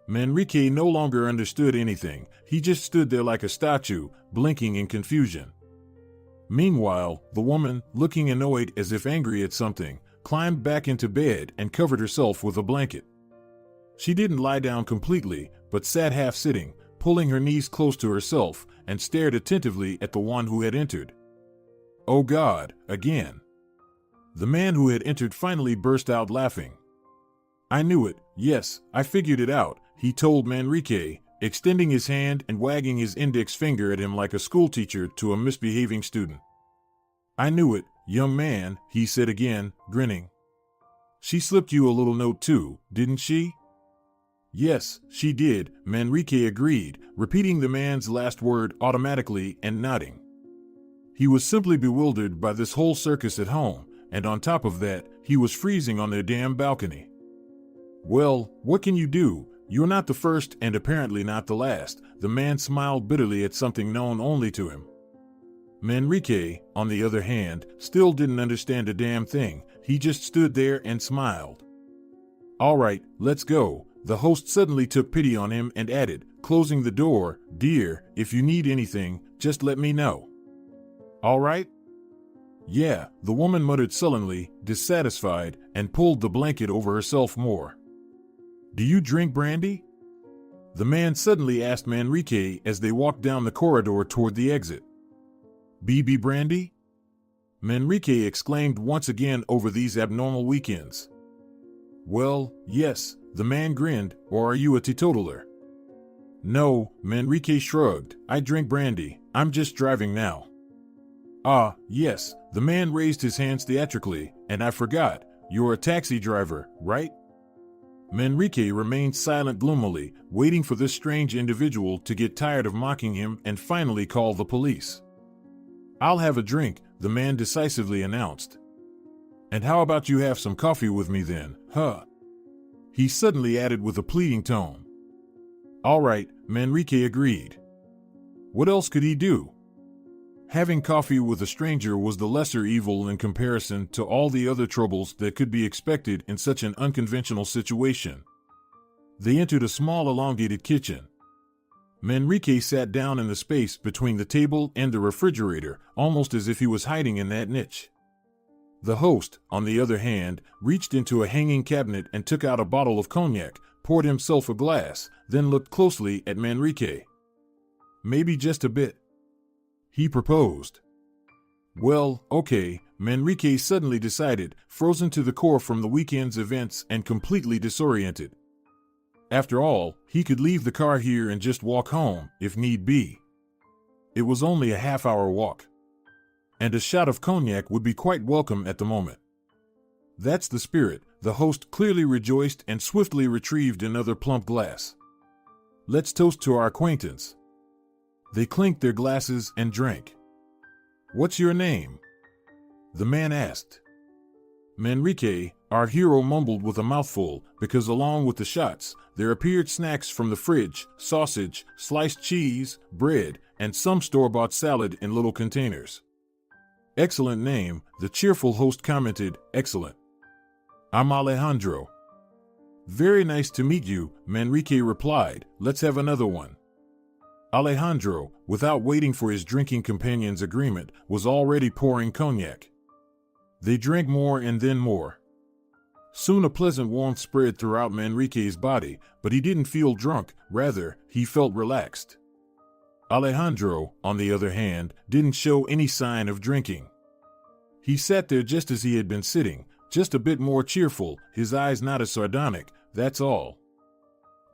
Manrique no longer understood anything. He just stood there like a statue, blinking in confusion. Meanwhile, the woman, looking annoyed as if angry at something, climbed back into bed and covered herself with a blanket. She didn't lie down completely, but sat half-sitting, pulling her knees close to herself, and stared attentively at the one who had entered. "Oh God, again." The man who had entered finally burst out laughing. "I knew it, yes, I figured it out," he told Manrique, extending his hand and wagging his index finger at him like a schoolteacher to a misbehaving student. "I knew it, young man," he said again, grinning. "She slipped you a little note too, didn't she?" "Yes, she did," Manrique agreed, repeating the man's last word automatically and nodding. He was simply bewildered by this whole circus at home, and on top of that, he was freezing on their damn balcony. "Well, what can you do? You're not the first and apparently not the last," the man smiled bitterly at something known only to him. Manrique, on the other hand, still didn't understand a damn thing. He just stood there and smiled. "All right, let's go." The host suddenly took pity on him and added, closing the door, "Dear, if you need anything, just let me know." "All right?" "Yeah," the woman muttered sullenly, dissatisfied, and pulled the blanket over herself more. "Do you drink brandy?" the man suddenly asked Manrique as they walked down the corridor toward the exit. "BB brandy?" Manrique exclaimed once again over these abnormal weekends. "Well, yes," the man grinned, "or are you a teetotaler?" "No," Manrique shrugged, "I drink brandy, I'm just driving now." "Ah, yes," the man raised his hands theatrically, "and I forgot, you're a taxi driver, right?" Manrique remained silent gloomily, waiting for this strange individual to get tired of mocking him and finally call the police. "I'll have a drink," the man decisively announced. "And how about you have some coffee with me then, huh?" he suddenly added with a pleading tone. "All right," Manrique agreed. What else could he do? Having coffee with a stranger was the lesser evil in comparison to all the other troubles that could be expected in such an unconventional situation. They entered a small elongated kitchen. Manrique sat down in the space between the table and the refrigerator, almost as if he was hiding in that niche. The host, on the other hand, reached into a hanging cabinet and took out a bottle of cognac, poured himself a glass, then looked closely at Manrique. "Maybe just a bit," he proposed. "Well, okay," Manrique suddenly decided, frozen to the core from the weekend's events and completely disoriented. After all, he could leave the car here and just walk home, if need be. It was only a half-hour walk. And a shot of cognac would be quite welcome at the moment. "That's the spirit," the host clearly rejoiced and swiftly retrieved another plump glass. "Let's toast to our acquaintance." They clinked their glasses and drank. "What's your name?" the man asked. Manrique, our hero, mumbled with a mouthful, because along with the shots, there appeared snacks from the fridge, sausage, sliced cheese, bread, and some store-bought salad in little containers. "Excellent name," the cheerful host commented, "excellent." "I'm Alejandro." "Very nice to meet you," Manrique replied, "let's have another one." Alejandro, without waiting for his drinking companion's agreement, was already pouring cognac. They drank more and then more. Soon a pleasant warmth spread throughout Manrique's body, but he didn't feel drunk, rather, he felt relaxed. Alejandro, on the other hand, didn't show any sign of drinking. He sat there just as he had been sitting, just a bit more cheerful, his eyes not as sardonic, that's all.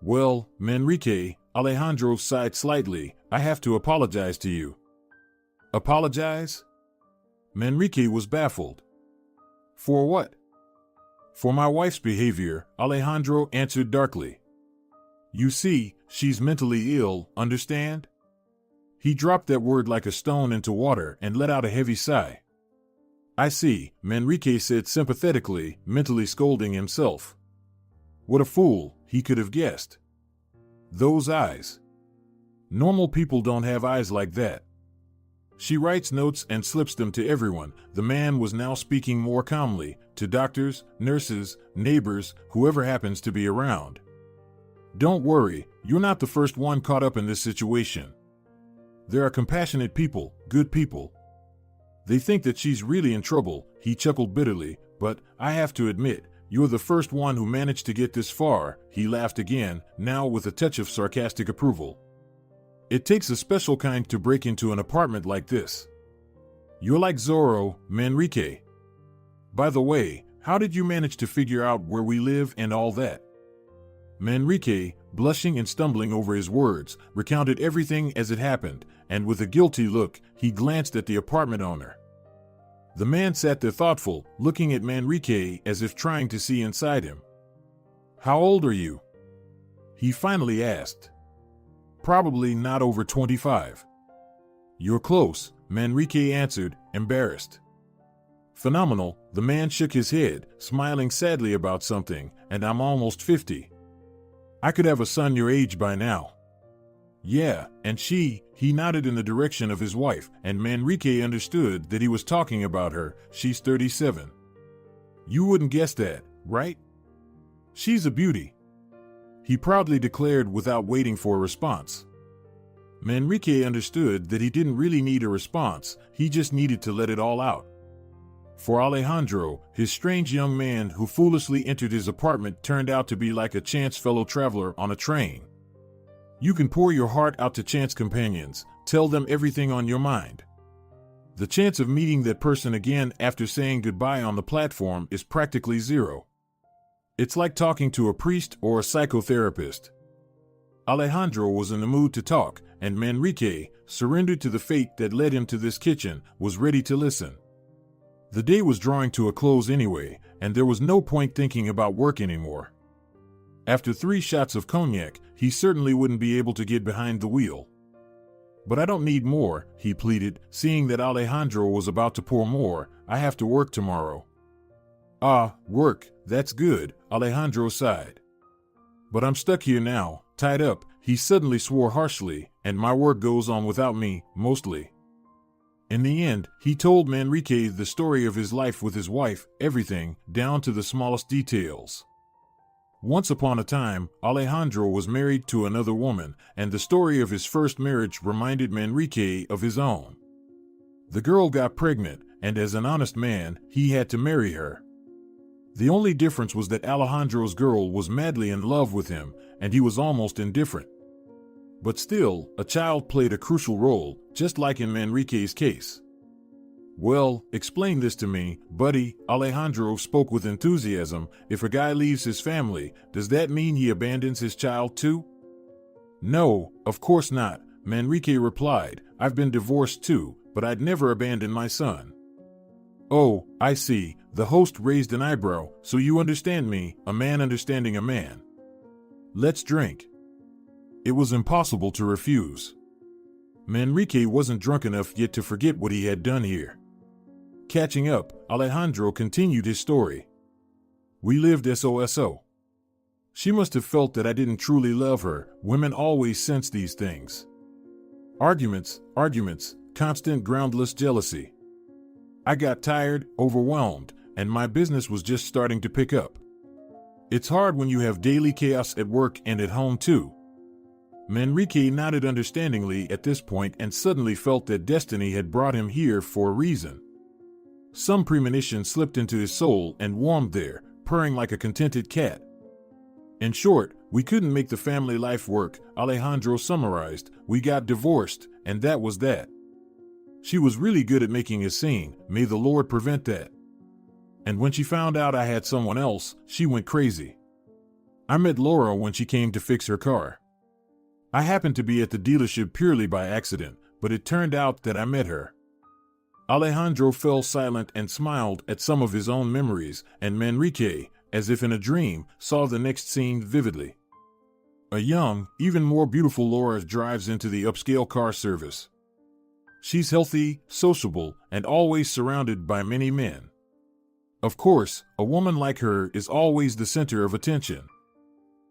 "Well, Manrique," Alejandro sighed slightly, "I have to apologize to you." "Apologize?" Manrique was baffled. "For what?" "For my wife's behavior," Alejandro answered darkly. "You see, she's mentally ill, understand?" He dropped that word like a stone into water and let out a heavy sigh. I see, Manrique said sympathetically, mentally scolding himself. What a fool, he could have guessed. Those eyes. Normal people don't have eyes like that. She writes notes and slips them to everyone. The man was now speaking more calmly, to doctors, nurses, neighbors, whoever happens to be around. Don't worry, you're not the first one caught up in this situation. There are compassionate people, good people. They think that she's really in trouble, he chuckled bitterly, but I have to admit, you're the first one who managed to get this far, he laughed again, now with a touch of sarcastic approval. It takes a special kind to break into an apartment like this. You're like Zorro, Manrique. By the way, how did you manage to figure out where we live and all that? Manrique, blushing and stumbling over his words, recounted everything as it happened, and with a guilty look, he glanced at the apartment owner. The man sat there thoughtful, looking at Manrique as if trying to see inside him. How old are you? He finally asked. Probably not over 25. You're close, Manrique answered, embarrassed. Phenomenal, the man shook his head, smiling sadly about something, and I'm almost 50. I could have a son your age by now. Yeah, and he nodded in the direction of his wife, and Manrique understood that he was talking about her. She's 37. You wouldn't guess that, right? She's a beauty. He proudly declared without waiting for a response. Manrique understood that he didn't really need a response, he just needed to let it all out. For Alejandro, his strange young man who foolishly entered his apartment turned out to be like a chance fellow traveler on a train. You can pour your heart out to chance companions, tell them everything on your mind. The chance of meeting that person again after saying goodbye on the platform is practically zero. It's like talking to a priest or a psychotherapist. Alejandro was in the mood to talk, and Manrique, surrendered to the fate that led him to this kitchen, was ready to listen. The day was drawing to a close anyway, and there was no point thinking about work anymore. After 3 shots of cognac, he certainly wouldn't be able to get behind the wheel. But I don't need more, he pleaded, seeing that Alejandro was about to pour more. I have to work tomorrow. Ah, work, that's good, Alejandro sighed. But I'm stuck here now, tied up, he suddenly swore harshly, and my work goes on without me, mostly. In the end, he told Manrique the story of his life with his wife, everything, down to the smallest details. Once upon a time, Alejandro was married to another woman, and the story of his first marriage reminded Manrique of his own. The girl got pregnant, and as an honest man, he had to marry her. The only difference was that Alejandro's girl was madly in love with him, and he was almost indifferent. But still, a child played a crucial role, just like in Manrique's case. Well, explain this to me, buddy, Alejandro spoke with enthusiasm. If a guy leaves his family, does that mean he abandons his child too? No, of course not, Manrique replied. I've been divorced too, but I'd never abandon my son. Oh, I see, the host raised an eyebrow. So you understand me, a man understanding a man. Let's drink. It was impossible to refuse. Manrique wasn't drunk enough yet to forget what he had done here. Catching up, Alejandro continued his story. We lived SOSO. She must have felt that I didn't truly love her. Women always sense these things. Arguments, constant groundless jealousy. I got tired, overwhelmed, and my business was just starting to pick up. It's hard when you have daily chaos at work and at home too. Manrique nodded understandingly at this point and suddenly felt that destiny had brought him here for a reason. Some premonition slipped into his soul and warmed there, purring like a contented cat. In short, we couldn't make the family life work, Alejandro summarized. We got divorced, and that was that. She was really good at making a scene, may the Lord prevent that. And when she found out I had someone else, she went crazy. I met Laura when she came to fix her car. I happened to be at the dealership purely by accident, but it turned out that I met her. Alejandro fell silent and smiled at some of his own memories, and Manrique, as if in a dream, saw the next scene vividly. A young, even more beautiful Laura drives into the upscale car service. She's healthy, sociable, and always surrounded by many men. Of course, a woman like her is always the center of attention.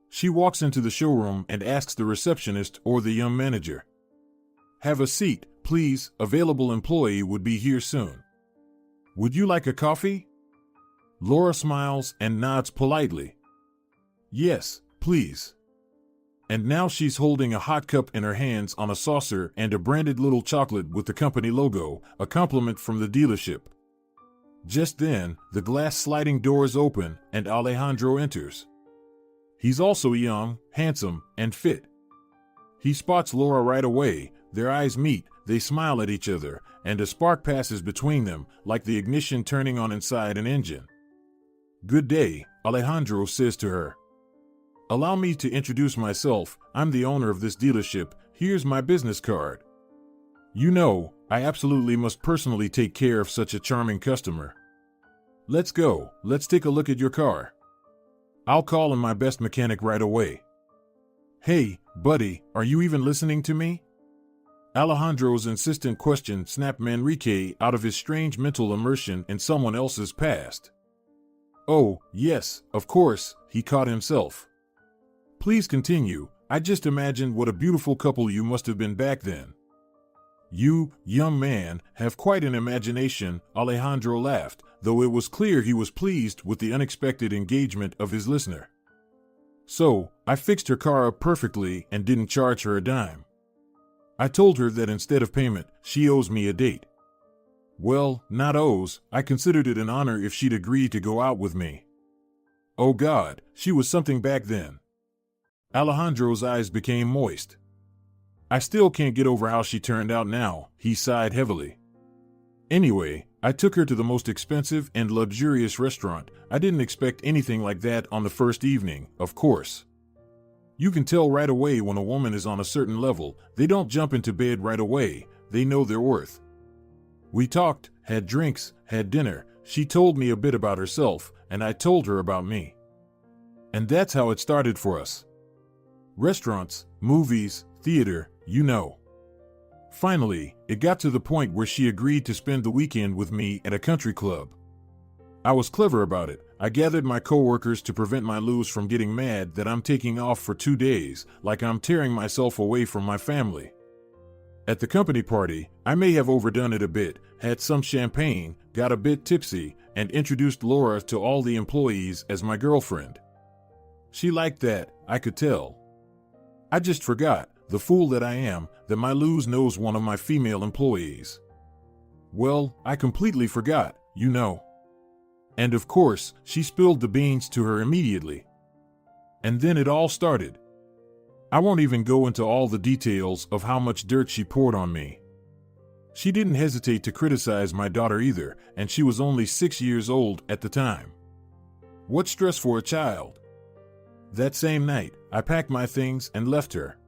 She walks into the showroom and asks the receptionist or the young manager, "Have a seat, please, available employee would be here soon. Would you like a coffee?" Laura smiles and nods politely. "Yes, please." And now she's holding a hot cup in her hands on a saucer and a branded little chocolate with the company logo, a compliment from the dealership. Just then, the glass sliding doors open and Alejandro enters. He's also young, handsome, and fit. He spots Laura right away, their eyes meet, they smile at each other, and a spark passes between them, like the ignition turning on inside an engine. "Good day," Alejandro says to her. "Allow me to introduce myself, I'm the owner of this dealership, here's my business card. You know, I absolutely must personally take care of such a charming customer. Let's go, let's take a look at your car. I'll call in my best mechanic right away." "Hey, buddy, are you even listening to me?" Alejandro's insistent question snapped Manrique out of his strange mental immersion in someone else's past. "Oh, yes, of course," he caught himself. "Please continue, I just imagined what a beautiful couple you must have been back then." "You, young man, have quite an imagination," Alejandro laughed, though it was clear he was pleased with the unexpected engagement of his listener. "So, I fixed her car up perfectly and didn't charge her a dime. I told her that instead of payment, she owes me a date. Well, not owes, I considered it an honor if she'd agree to go out with me. Oh God, she was something back then." Alejandro's eyes became moist. "I still can't get over how she turned out now," he sighed heavily. "Anyway, I took her to the most expensive and luxurious restaurant. I didn't expect anything like that on the first evening, of course. You can tell right away when a woman is on a certain level. They don't jump into bed right away, they know their worth. We talked, had drinks, had dinner. She told me a bit about herself, and I told her about me. And that's how it started for us. Restaurants, movies, theater, you know. Finally, it got to the point where she agreed to spend the weekend with me at a country club. I was clever about it. I gathered my coworkers to prevent my Luz from getting mad that I'm taking off for 2 days, like I'm tearing myself away from my family. At the company party, I may have overdone it a bit, had some champagne, got a bit tipsy, and introduced Laura to all the employees as my girlfriend. She liked that, I could tell. I just forgot, the fool that I am, that my Luz knows one of my female employees. Well, I completely forgot, you know. And of course, she spilled the beans to her immediately. And then it all started. I won't even go into all the details of how much dirt she poured on me. She didn't hesitate to criticize my daughter either, and she was only 6 years old at the time. What stress for a child? That same night, I packed my things and left her.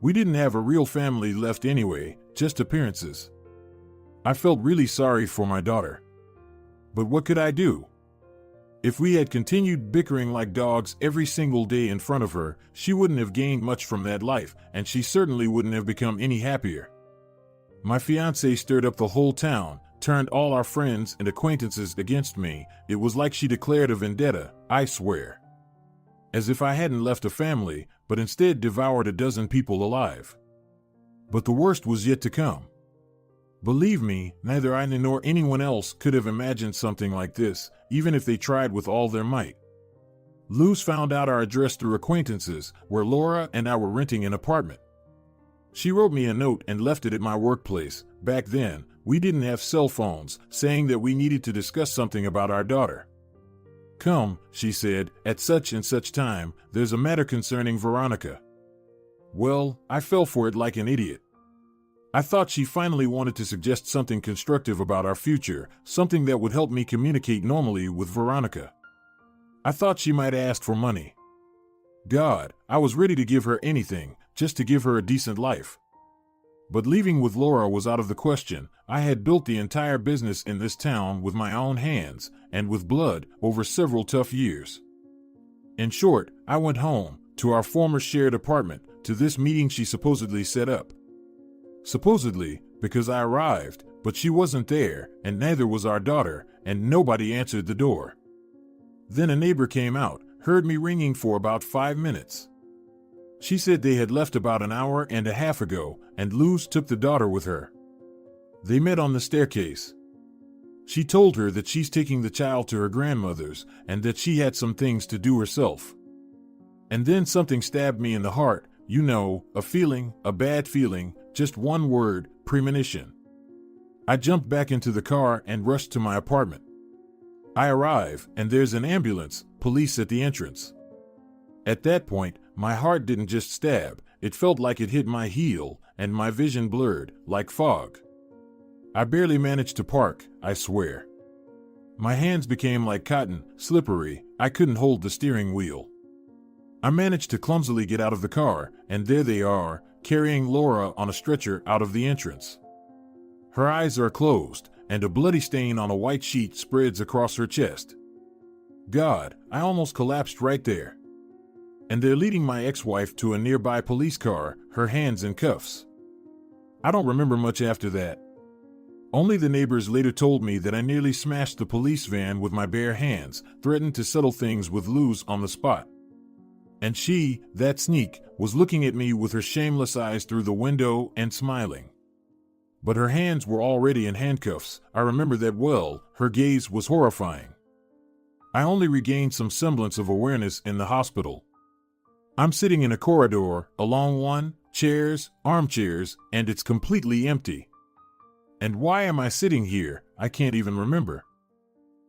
We didn't have a real family left anyway, just appearances. I felt really sorry for my daughter. But what could I do? If we had continued bickering like dogs every single day in front of her, she wouldn't have gained much from that life, and she certainly wouldn't have become any happier. My fiancée stirred up the whole town, turned all our friends and acquaintances against me. It was like she declared a vendetta, I swear. As if I hadn't left a family, but instead devoured a dozen people alive. But the worst was yet to come. Believe me, neither I nor anyone else could have imagined something like this, even if they tried with all their might. Luz found out our address through acquaintances, where Laura and I were renting an apartment. She wrote me a note and left it at my workplace. Back then, we didn't have cell phones, saying that we needed to discuss something about our daughter. Come, she said, at such and such time, there's a matter concerning Veronica. Well, I fell for it like an idiot. I thought she finally wanted to suggest something constructive about our future, something that would help me communicate normally with Veronica. I thought she might ask for money. God, I was ready to give her anything, just to give her a decent life. But leaving with Laura was out of the question. I had built the entire business in this town with my own hands, and with blood, over several tough years. In short, I went home, to our former shared apartment, to this meeting she supposedly set up. Supposedly, because I arrived, but she wasn't there, and neither was our daughter, and nobody answered the door. Then a neighbor came out, heard me ringing for about 5 minutes. She said they had left about an hour and a half ago, and Luz took the daughter with her. They met on the staircase. She told her that she's taking the child to her grandmother's and that she had some things to do herself. And then something stabbed me in the heart, you know, a feeling, a bad feeling, just one word, premonition. I jumped back into the car and rushed to my apartment. I arrive, and there's an ambulance, police at the entrance. At that point, my heart didn't just stab, it felt like it hit my heel, and my vision blurred, like fog. I barely managed to park, I swear. My hands became like cotton, slippery, I couldn't hold the steering wheel. I managed to clumsily get out of the car, and there they are, carrying Laura on a stretcher out of the entrance. Her eyes are closed, and a bloody stain on a white sheet spreads across her chest. God, I almost collapsed right there. And they're leading my ex-wife to a nearby police car, her hands in cuffs. I don't remember much after that. Only the neighbors later told me that I nearly smashed the police van with my bare hands, threatened to settle things with Luz on the spot. And she, that sneak, was looking at me with her shameless eyes through the window and smiling. But her hands were already in handcuffs, I remember that well, her gaze was horrifying. I only regained some semblance of awareness in the hospital. I'm sitting in a corridor, a long one, chairs, armchairs, and it's completely empty. And why am I sitting here? I can't even remember.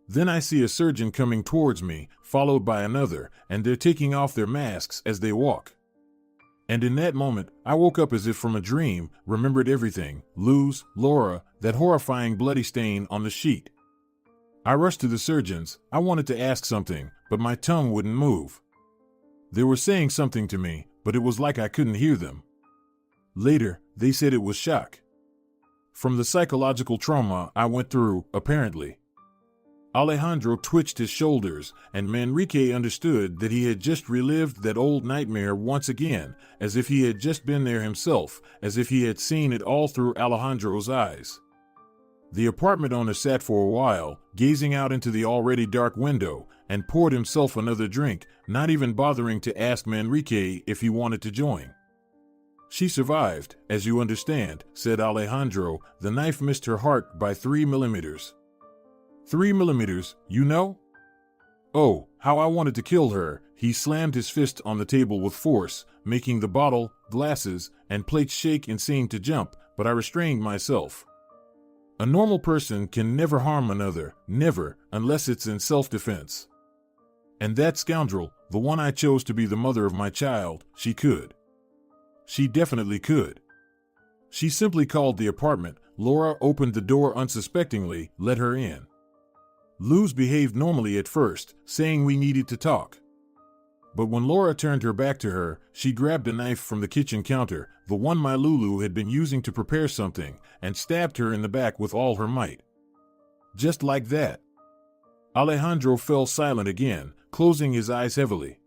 Then I see a surgeon coming towards me, followed by another, and they're taking off their masks as they walk. And in that moment, I woke up as if from a dream, remembered everything, Luz, Laura, that horrifying bloody stain on the sheet. I rushed to the surgeons, I wanted to ask something, but my tongue wouldn't move. They were saying something to me, but it was like I couldn't hear them. Later, they said it was shock. From the psychological trauma I went through, apparently. Alejandro twitched his shoulders, and Manrique understood that he had just relived that old nightmare once again, as if he had just been there himself, as if he had seen it all through Alejandro's eyes. The apartment owner sat for a while, gazing out into the already dark window, and poured himself another drink, not even bothering to ask Manrique if he wanted to join. She survived, as you understand, said Alejandro. The knife missed her heart by 3 millimeters. 3 millimeters, you know? Oh, how I wanted to kill her. He slammed his fist on the table with force, making the bottle, glasses, and plates shake and seem to jump, but I restrained myself. A normal person can never harm another, never, unless it's in self-defense. And that scoundrel, the one I chose to be the mother of my child, she could. She definitely could. She simply called the apartment. Laura opened the door unsuspectingly, let her in. Luz behaved normally at first, saying we needed to talk. But when Laura turned her back to her, she grabbed a knife from the kitchen counter, the one my Lulu had been using to prepare something, and stabbed her in the back with all her might. Just like that. Alejandro fell silent again, closing his eyes heavily.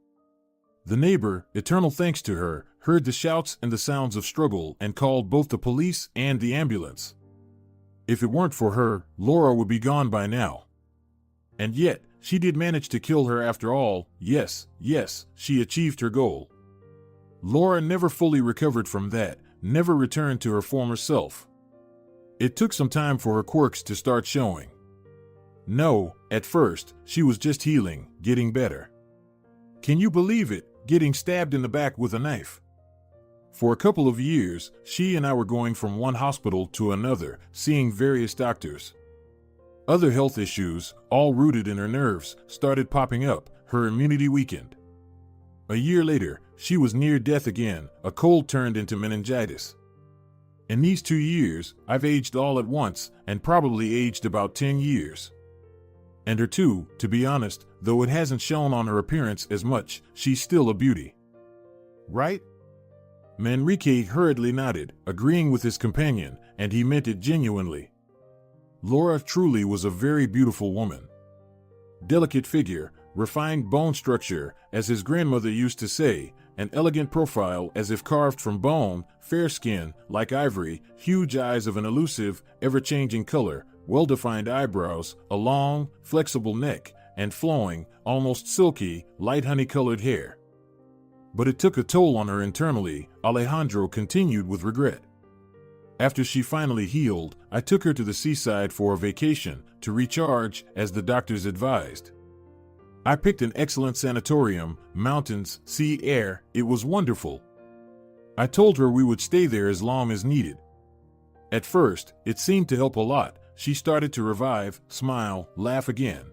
The neighbor, eternal thanks to her, heard the shouts and the sounds of struggle and called both the police and the ambulance. If it weren't for her, Laura would be gone by now. And yet, she did manage to kill her after all. Yes, she achieved her goal. Laura never fully recovered from that, never returned to her former self. It took some time for her quirks to start showing. No, at first, she was just healing, getting better. Can you believe it, getting stabbed in the back with a knife? For a couple of years, she and I were going from one hospital to another, seeing various doctors. Other health issues, all rooted in her nerves, started popping up, her immunity weakened. A year later, she was near death again, a cold turned into meningitis. In these 2 years, I've aged all at once, and probably aged about 10 years. And her too, to be honest, though it hasn't shown on her appearance as much, she's still a beauty. Right? Manrique hurriedly nodded, agreeing with his companion, and he meant it genuinely. Laura truly was a very beautiful woman. Delicate figure, refined bone structure, as his grandmother used to say, an elegant profile as if carved from bone, fair skin, like ivory, huge eyes of an elusive, ever-changing color, well-defined eyebrows, a long, flexible neck, and flowing, almost silky, light honey-colored hair. But it took a toll on her internally, Alejandro continued with regret. After she finally healed, I took her to the seaside for a vacation, to recharge, as the doctors advised. I picked an excellent sanatorium, mountains, sea air, it was wonderful. I told her we would stay there as long as needed. At first, it seemed to help a lot. She started to revive, smile, laugh again.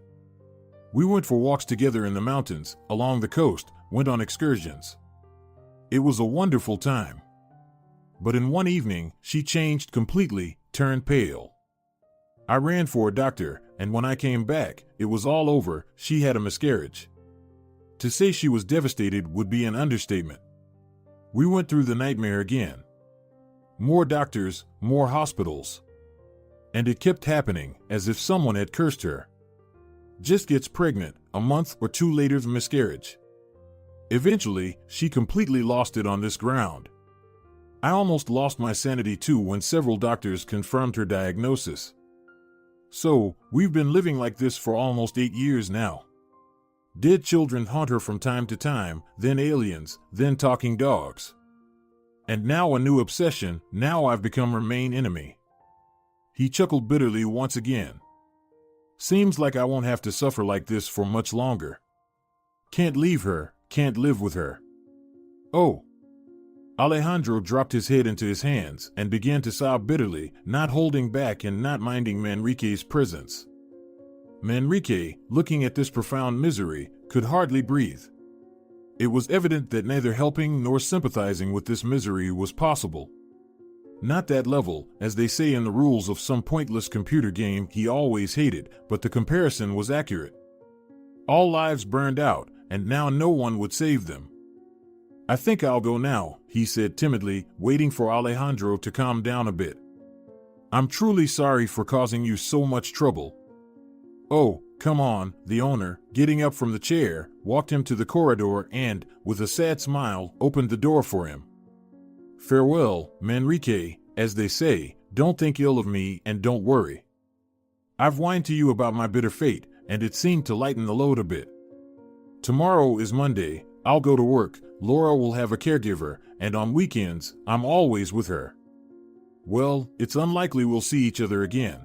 We went for walks together in the mountains, along the coast, went on excursions. It was a wonderful time. But in one evening, she changed completely, turned pale. I ran for a doctor, and when I came back, it was all over. She had a miscarriage. To say she was devastated would be an understatement. We went through the nightmare again. More doctors, more hospitals. And it kept happening, as if someone had cursed her. Just gets pregnant, a month or two later the miscarriage. Eventually, she completely lost it on this ground. I almost lost my sanity too when several doctors confirmed her diagnosis. So, we've been living like this for almost 8 years now. Dead children haunt her from time to time, then aliens, then talking dogs. And now a new obsession, now I've become her main enemy. He chuckled bitterly once again. Seems like I won't have to suffer like this for much longer. Can't leave her, can't live with her. Oh. Alejandro dropped his head into his hands and began to sob bitterly, not holding back and not minding Manrique's presence. Manrique, looking at this profound misery, could hardly breathe. It was evident that neither helping nor sympathizing with this misery was possible. Not that level, as they say in the rules of some pointless computer game he always hated, but the comparison was accurate. All lives burned out, and now no one would save them. I think I'll go now, he said timidly, waiting for Alejandro to calm down a bit. I'm truly sorry for causing you so much trouble. Oh, come on, the owner, getting up from the chair, walked him to the corridor and, with a sad smile, opened the door for him. Farewell, Manrique, as they say, don't think ill of me and don't worry. I've whined to you about my bitter fate, and it seemed to lighten the load a bit. Tomorrow is Monday, I'll go to work, Laura will have a caregiver, and on weekends, I'm always with her. Well, it's unlikely we'll see each other again.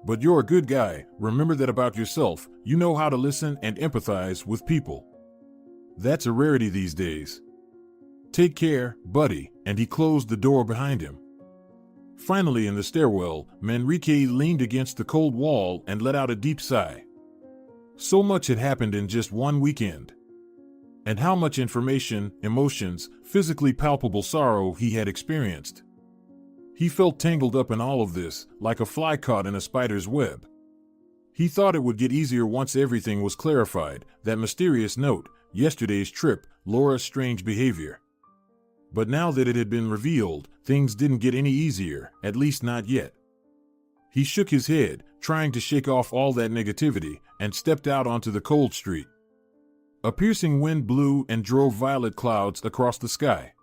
But you're a good guy, remember that about yourself, you know how to listen and empathize with people. That's a rarity these days. Take care, buddy, and he closed the door behind him. Finally in the stairwell, Manrique leaned against the cold wall and let out a deep sigh. So much had happened in just one weekend. And how much information, emotions, physically palpable sorrow he had experienced. He felt tangled up in all of this, like a fly caught in a spider's web. He thought it would get easier once everything was clarified, that mysterious note, yesterday's trip, Laura's strange behavior. But now that it had been revealed, things didn't get any easier, at least not yet. He shook his head, trying to shake off all that negativity, and stepped out onto the cold street. A piercing wind blew and drove violet clouds across the sky.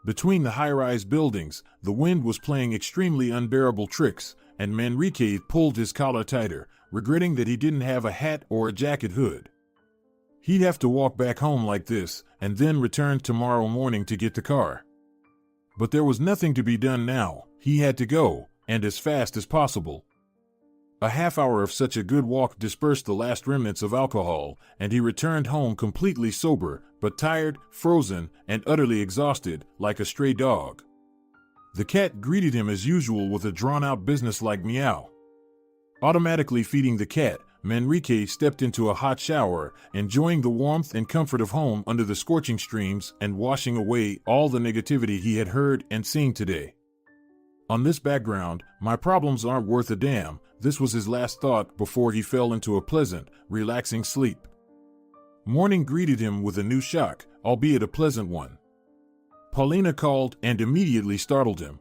Between the high-rise buildings, the wind was playing extremely unbearable tricks, and Manrique pulled his collar tighter, regretting that he didn't have a hat or a jacket hood. He'd have to walk back home like this, and then return tomorrow morning to get the car. But there was nothing to be done now, he had to go, and as fast as possible. A half hour of such a good walk dispersed the last remnants of alcohol, and he returned home completely sober, but tired, frozen, and utterly exhausted, like a stray dog. The cat greeted him as usual with a drawn-out business-like meow. Automatically feeding the cat, Manrique stepped into a hot shower, enjoying the warmth and comfort of home under the scorching streams and washing away all the negativity he had heard and seen today. On this background, my problems aren't worth a damn. This was his last thought before he fell into a pleasant, relaxing sleep. Morning greeted him with a new shock, albeit a pleasant one. Paulina called and immediately startled him.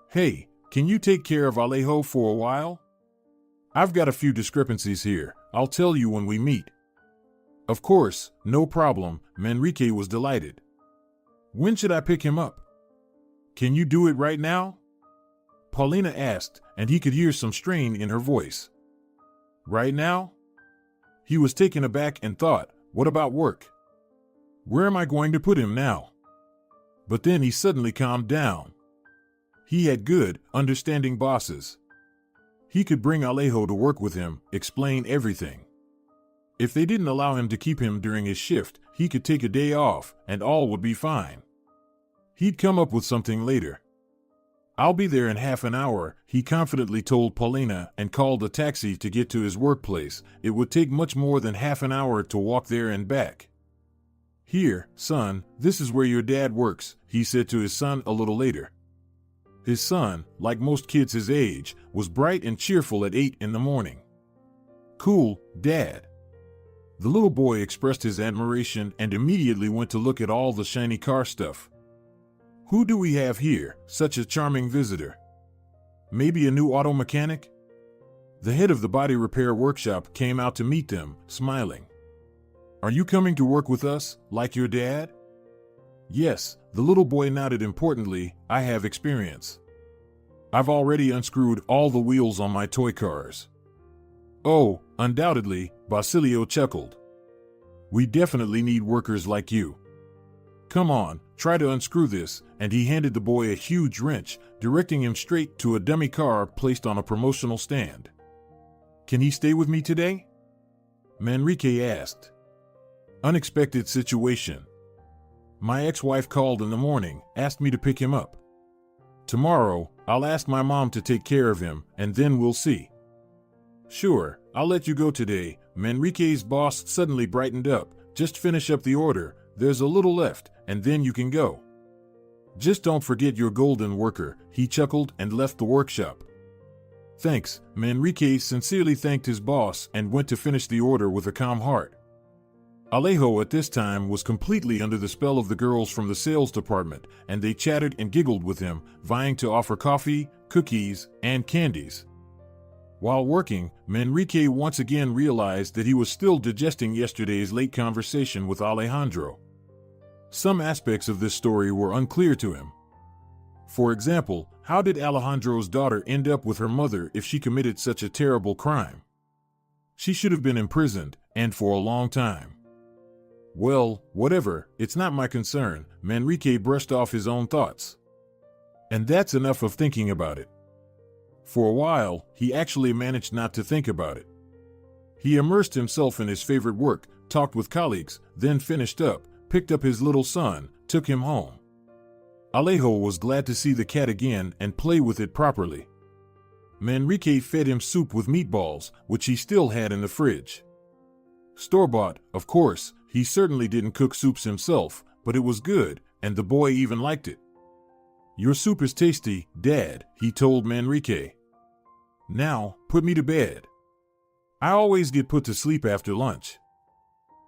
Hey, can you take care of Alejo for a while? I've got a few discrepancies here, I'll tell you when we meet. Of course, no problem, Manrique was delighted. When should I pick him up? Can you do it right now? Paulina asked, and he could hear some strain in her voice. Right now? He was taken aback and thought, what about work? Where am I going to put him now? But then he suddenly calmed down. He had good, understanding bosses. He could bring Alejo to work with him, explain everything. If they didn't allow him to keep him during his shift, he could take a day off, and all would be fine. He'd come up with something later. I'll be there in half an hour, he confidently told Paulina and called a taxi to get to his workplace. It would take much more than half an hour to walk there and back. Here, son, this is where your dad works, he said to his son a little later. His son, like most kids his age, was bright and cheerful at 8 in the morning. Cool, Dad. The little boy expressed his admiration and immediately went to look at all the shiny car stuff. Who do we have here, such a charming visitor? Maybe a new auto mechanic? The head of the body repair workshop came out to meet them, smiling. Are you coming to work with us, like your dad? Yes, the little boy nodded importantly. I have experience. I've already unscrewed all the wheels on my toy cars. Oh, undoubtedly, Basilio chuckled. We definitely need workers like you. Come on, try to unscrew this, and he handed the boy a huge wrench, directing him straight to a dummy car placed on a promotional stand. Can he stay with me today? Manrique asked. Unexpected situation. My ex-wife called in the morning, asked me to pick him up. Tomorrow, I'll ask my mom to take care of him, and then we'll see. Sure, I'll let you go today. Manrique's boss suddenly brightened up. Just finish up the order, there's a little left, and then you can go. Just don't forget your golden worker, he chuckled and left the workshop. Thanks, Manrique sincerely thanked his boss and went to finish the order with a calm heart. Alejo at this time was completely under the spell of the girls from the sales department, and they chattered and giggled with him, vying to offer coffee, cookies, and candies. While working, Manrique once again realized that he was still digesting yesterday's late conversation with Alejandro. Some aspects of this story were unclear to him. For example, how did Alejandro's daughter end up with her mother if she committed such a terrible crime? She should have been imprisoned, and for a long time. Well, whatever, it's not my concern, Manrique brushed off his own thoughts. And that's enough of thinking about it. For a while, he actually managed not to think about it. He immersed himself in his favorite work, talked with colleagues, then finished up, picked up his little son, took him home. Alejo was glad to see the cat again and play with it properly. Manrique fed him soup with meatballs, which he still had in the fridge. Store-bought, of course, he certainly didn't cook soups himself, but it was good, and the boy even liked it. Your soup is tasty, Dad, he told Manrique. Now, put me to bed. I always get put to sleep after lunch.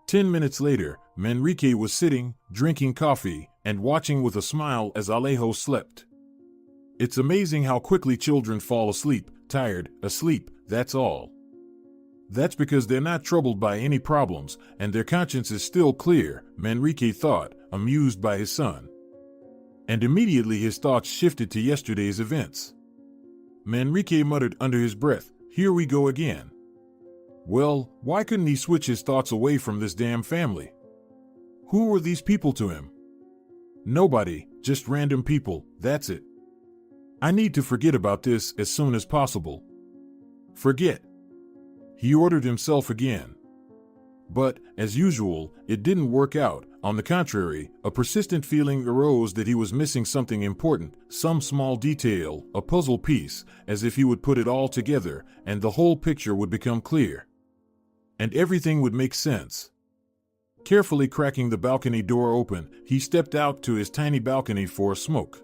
10 minutes later, Manrique was sitting, drinking coffee, and watching with a smile as Alejo slept. It's amazing how quickly children fall asleep, tired, asleep, that's all. That's because they're not troubled by any problems, and their conscience is still clear, Manrique thought, amused by his son. And immediately his thoughts shifted to yesterday's events. Manrique muttered under his breath, here we go again. Well, why couldn't he switch his thoughts away from this damn family? Who were these people to him? Nobody, just random people, that's it. I need to forget about this as soon as possible. Forget. He ordered himself again. But, as usual, it didn't work out. On the contrary, a persistent feeling arose that he was missing something important, some small detail, a puzzle piece, as if he would put it all together, and the whole picture would become clear. And everything would make sense. Carefully cracking the balcony door open, he stepped out to his tiny balcony for a smoke.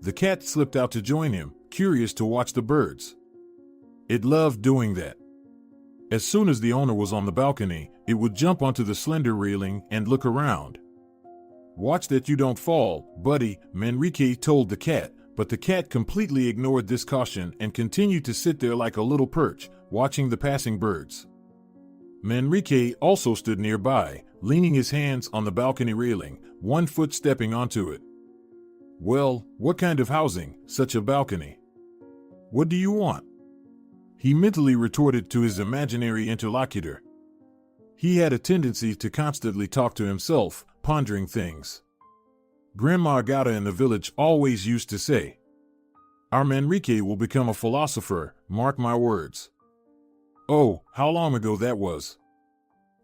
The cat slipped out to join him, curious to watch the birds. It loved doing that. As soon as the owner was on the balcony, it would jump onto the slender railing and look around. Watch that you don't fall, buddy, Manrique told the cat, but the cat completely ignored this caution and continued to sit there like a little perch, watching the passing birds. Manrique also stood nearby, leaning his hands on the balcony railing, one foot stepping onto it. Well, what kind of housing, such a balcony? What do you want? He mentally retorted to his imaginary interlocutor. He had a tendency to constantly talk to himself, pondering things. Grandma Agata in the village always used to say, "Our Manrique will become a philosopher, mark my words." Oh, how long ago that was.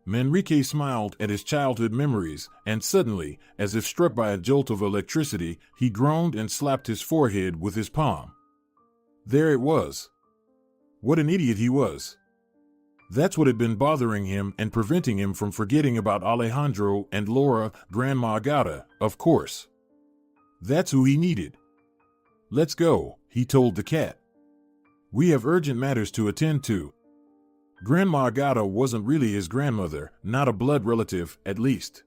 Manrique smiled at his childhood memories, and suddenly, as if struck by a jolt of electricity, he groaned and slapped his forehead with his palm. There it was. What an idiot he was. That's what had been bothering him and preventing him from forgetting about Alejandro and Laura, Grandma Agata, of course. That's who he needed. Let's go, he told the cat. We have urgent matters to attend to. Grandma Agata wasn't really his grandmother, not a blood relative, at least.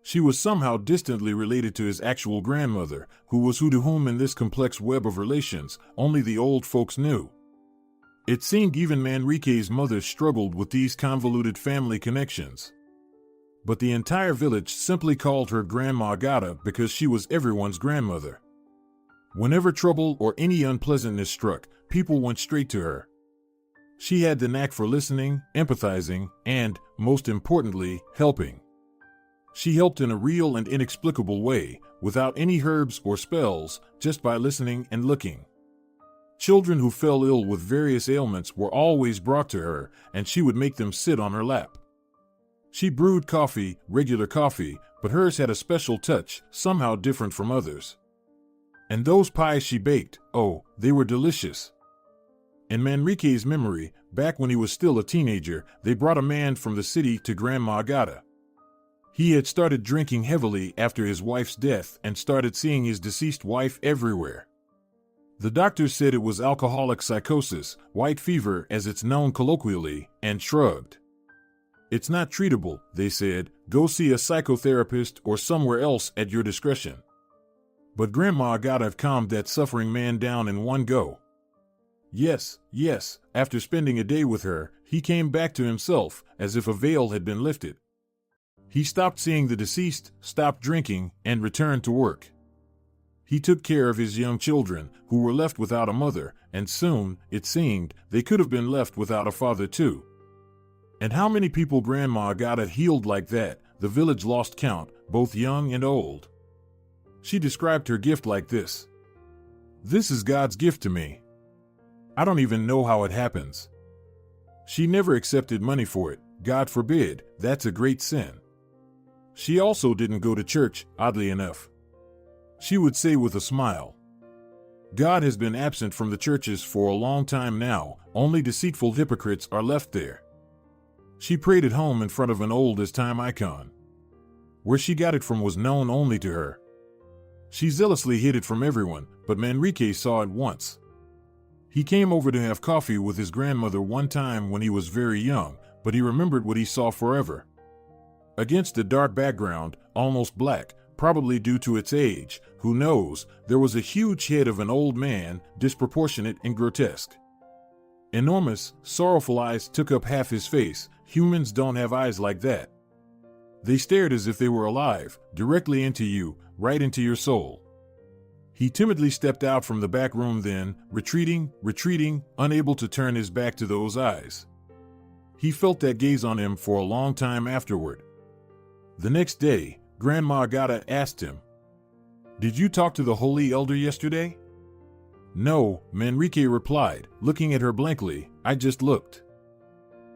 She was somehow distantly related to his actual grandmother, who was who to whom in this complex web of relations only the old folks knew. It seemed even Manrique's mother struggled with these convoluted family connections. But the entire village simply called her Grandma Agata because she was everyone's grandmother. Whenever trouble or any unpleasantness struck, people went straight to her. She had the knack for listening, empathizing, and, most importantly, helping. She helped in a real and inexplicable way, without any herbs or spells, just by listening and looking. Children who fell ill with various ailments were always brought to her, and she would make them sit on her lap. She brewed coffee, regular coffee, but hers had a special touch, somehow different from others. And those pies she baked, oh, they were delicious. In Manrique's memory, back when he was still a teenager, they brought a man from the city to Grandma Agata. He had started drinking heavily after his wife's death and started seeing his deceased wife everywhere. The doctors said it was alcoholic psychosis, white fever as it's known colloquially, and shrugged. It's not treatable, they said, go see a psychotherapist or somewhere else at your discretion. But Grandma Agata calmed that suffering man down in one go. Yes, after spending a day with her, he came back to himself, as if a veil had been lifted. He stopped seeing the deceased, stopped drinking, and returned to work. He took care of his young children, who were left without a mother, and soon, it seemed, they could have been left without a father too. And how many people Grandma Agata healed like that, the village lost count, both young and old. She described her gift like this. This is God's gift to me. I don't even know how it happens. She never accepted money for it, God forbid, that's a great sin. She also didn't go to church, oddly enough. She would say with a smile, God has been absent from the churches for a long time now, only deceitful hypocrites are left there. She prayed at home in front of an old-as-time icon. Where she got it from was known only to her. She zealously hid it from everyone, but Manrique saw it once. He came over to have coffee with his grandmother one time when he was very young, but he remembered what he saw forever. Against a dark background, almost black, probably due to its age, who knows, there was a huge head of an old man, disproportionate and grotesque. Enormous, sorrowful eyes took up half his face. Humans don't have eyes like that. They stared as if they were alive, directly into you, right into your soul. He timidly stepped out from the back room then, retreating, unable to turn his back to those eyes. He felt that gaze on him for a long time afterward. The next day, Grandma Agata asked him, Did you talk to the holy elder yesterday? No, Manrique replied, looking at her blankly, I just looked.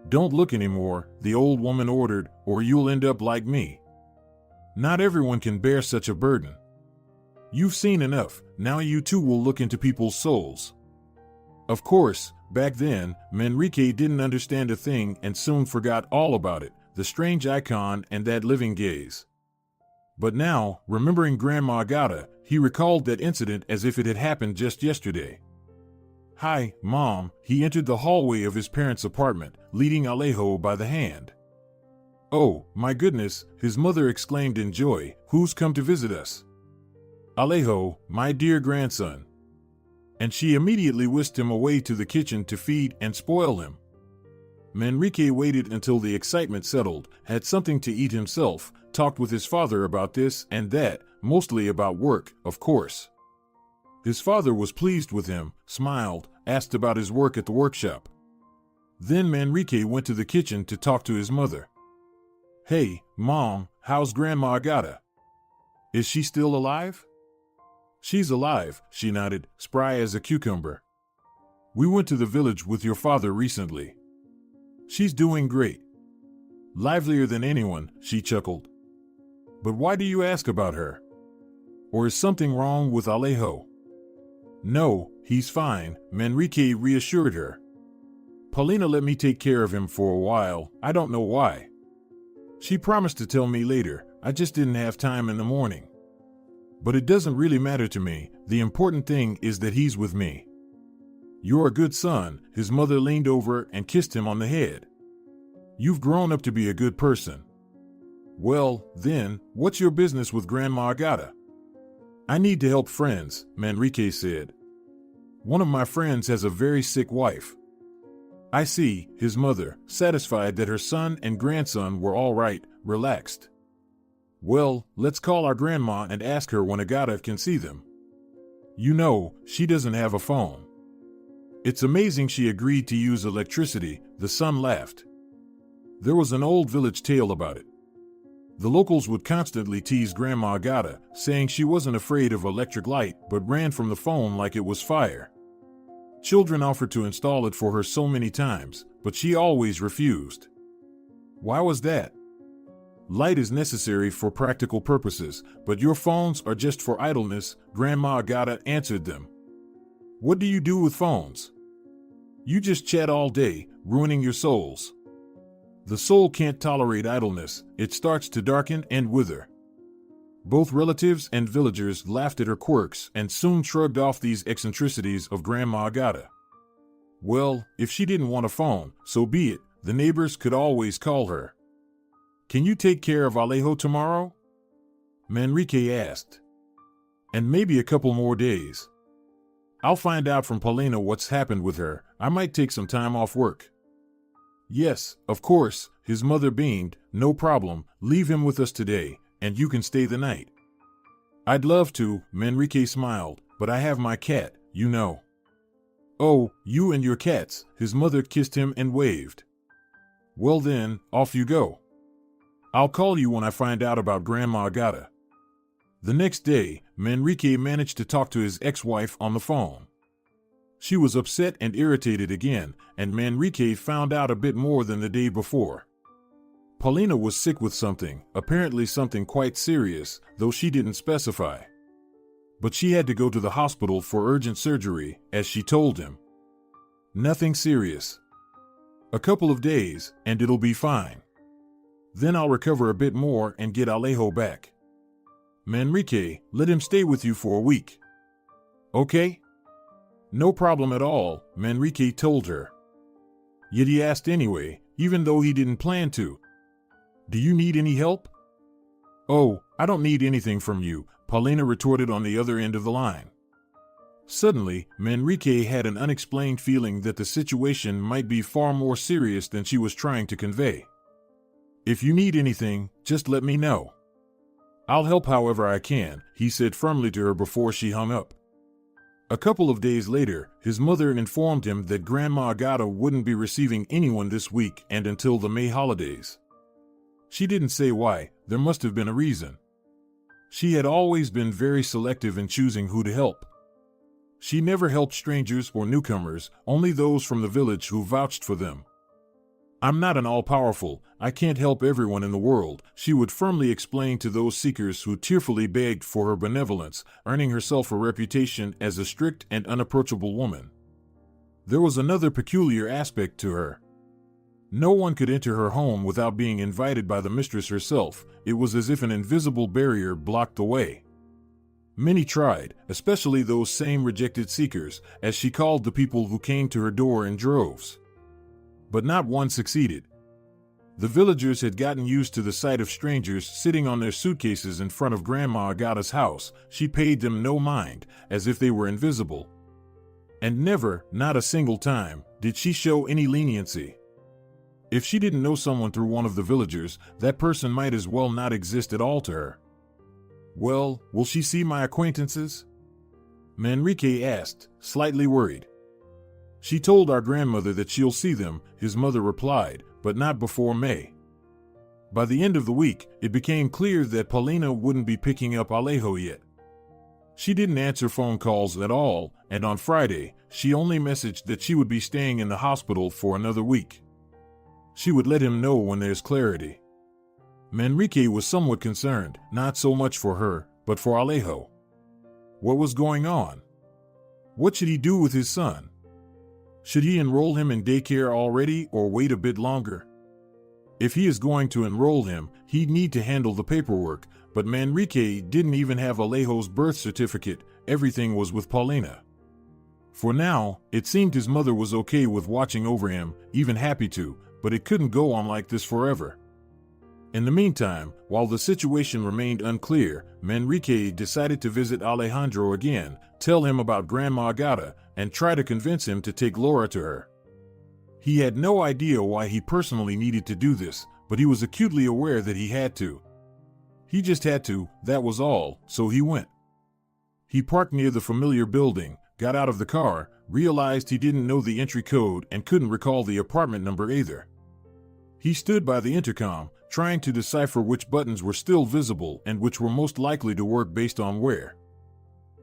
Don't look anymore, the old woman ordered, or you'll end up like me. Not everyone can bear such a burden. You've seen enough, now you too will look into people's souls. Of course, back then, Manrique didn't understand a thing and soon forgot all about it, the strange icon and that living gaze. But now, remembering Grandma Agata, he recalled that incident as if it had happened just yesterday. Hi, Mom, he entered the hallway of his parents' apartment, leading Alejo by the hand. Oh, my goodness, his mother exclaimed in joy, who's come to visit us? Alejo, my dear grandson. And she immediately whisked him away to the kitchen to feed and spoil him. Manrique waited until the excitement settled, had something to eat himself, talked with his father about this and that, mostly about work, of course. His father was pleased with him, smiled, asked about his work at the workshop. Then Manrique went to the kitchen to talk to his mother. "Hey, Mom, how's Grandma Agata? Is she still alive?" "She's alive," she nodded, spry as a cucumber. "We went to the village with your father recently. She's doing great. Livelier than anyone," she chuckled. "But why do you ask about her? Or is something wrong with Alejo?" "No, he's fine," Manrique reassured her. "Paulina let me take care of him for a while, I don't know why. She promised to tell me later, I just didn't have time in the morning. But it doesn't really matter to me, the important thing is that he's with me." "You're a good son," his mother leaned over and kissed him on the head. "You've grown up to be a good person." "Well, then, what's your business with Grandma Agata?" "I need to help friends," Manrique said. "One of my friends has a very sick wife." "I see," his mother, satisfied that her son and grandson were all right, relaxed. "Well, let's call our grandma and ask her when Agata can see them. You know, she doesn't have a phone." "It's amazing she agreed to use electricity," the son laughed. There was an old village tale about it. The locals would constantly tease Grandma Agata, saying she wasn't afraid of electric light but ran from the phone like it was fire. Children offered to install it for her so many times, but she always refused. Why was that? Light is necessary for practical purposes, but your phones are just for idleness, Grandma Agata answered them. What do you do with phones? You just chat all day, ruining your souls. The soul can't tolerate idleness, it starts to darken and wither. Both relatives and villagers laughed at her quirks and soon shrugged off these eccentricities of Grandma Agata. Well, if she didn't want a phone, so be it, the neighbors could always call her. Can you take care of Alejo tomorrow? Manrique asked. And maybe a couple more days. I'll find out from Paulina what's happened with her. I might take some time off work. Yes, of course, his mother beamed. No problem, leave him with us today, and you can stay the night. I'd love to, Manrique smiled, but I have my cat, you know. Oh, you and your cats, his mother kissed him and waved. Well then, off you go. I'll call you when I find out about Grandma Agata. The next day, Manrique managed to talk to his ex-wife on the phone. She was upset and irritated again, and Manrique found out a bit more than the day before. Paulina was sick with something, apparently something quite serious, though she didn't specify. But she had to go to the hospital for urgent surgery, as she told him. Nothing serious. A couple of days, and it'll be fine. Then I'll recover a bit more and get Alejo back. Manrique, let him stay with you for a week. Okay? No problem at all, Manrique told her. Yet he asked anyway, even though he didn't plan to. Do you need any help? Oh, I don't need anything from you, Paulina retorted on the other end of the line. Suddenly, Manrique had an unexplained feeling that the situation might be far more serious than she was trying to convey. If you need anything, just let me know. I'll help however I can, he said firmly to her before she hung up. A couple of days later, his mother informed him that Grandma Agata wouldn't be receiving anyone this week and until the May holidays. She didn't say why, there must have been a reason. She had always been very selective in choosing who to help. She never helped strangers or newcomers, only those from the village who vouched for them. I'm not an all-powerful, I can't help everyone in the world, she would firmly explain to those seekers who tearfully begged for her benevolence, earning herself a reputation as a strict and unapproachable woman. There was another peculiar aspect to her. No one could enter her home without being invited by the mistress herself. It was as if an invisible barrier blocked the way. Many tried, especially those same rejected seekers, as she called the people who came to her door in droves. But not one succeeded. The villagers had gotten used to the sight of strangers sitting on their suitcases in front of Grandma Agata's house. She paid them no mind, as if they were invisible. And never, not a single time, did she show any leniency. If she didn't know someone through one of the villagers, that person might as well not exist at all to her. Well, will she see my acquaintances? Manrique asked, slightly worried. She told our grandmother that she'll see them, his mother replied, but not before May. By the end of the week, it became clear that Paulina wouldn't be picking up Alejo yet. She didn't answer phone calls at all, and on Friday, she only messaged that she would be staying in the hospital for another week. She would let him know when there's clarity. Manrique was somewhat concerned, not so much for her, but for Alejo. What was going on? What should he do with his son? Should he enroll him in daycare already or wait a bit longer? If he is going to enroll him, he'd need to handle the paperwork, but Manrique didn't even have Alejo's birth certificate. Everything was with Paulina. For now, it seemed his mother was okay with watching over him, even happy to, but it couldn't go on like this forever. In the meantime, while the situation remained unclear, Manrique decided to visit Alejandro again, tell him about Grandma Agata, and try to convince him to take Laura to her. He had no idea why he personally needed to do this, but he was acutely aware that he had to. He just had to, that was all, so he went. He parked near the familiar building, got out of the car, realized he didn't know the entry code and couldn't recall the apartment number either. He stood by the intercom, trying to decipher which buttons were still visible and which were most likely to work based on where.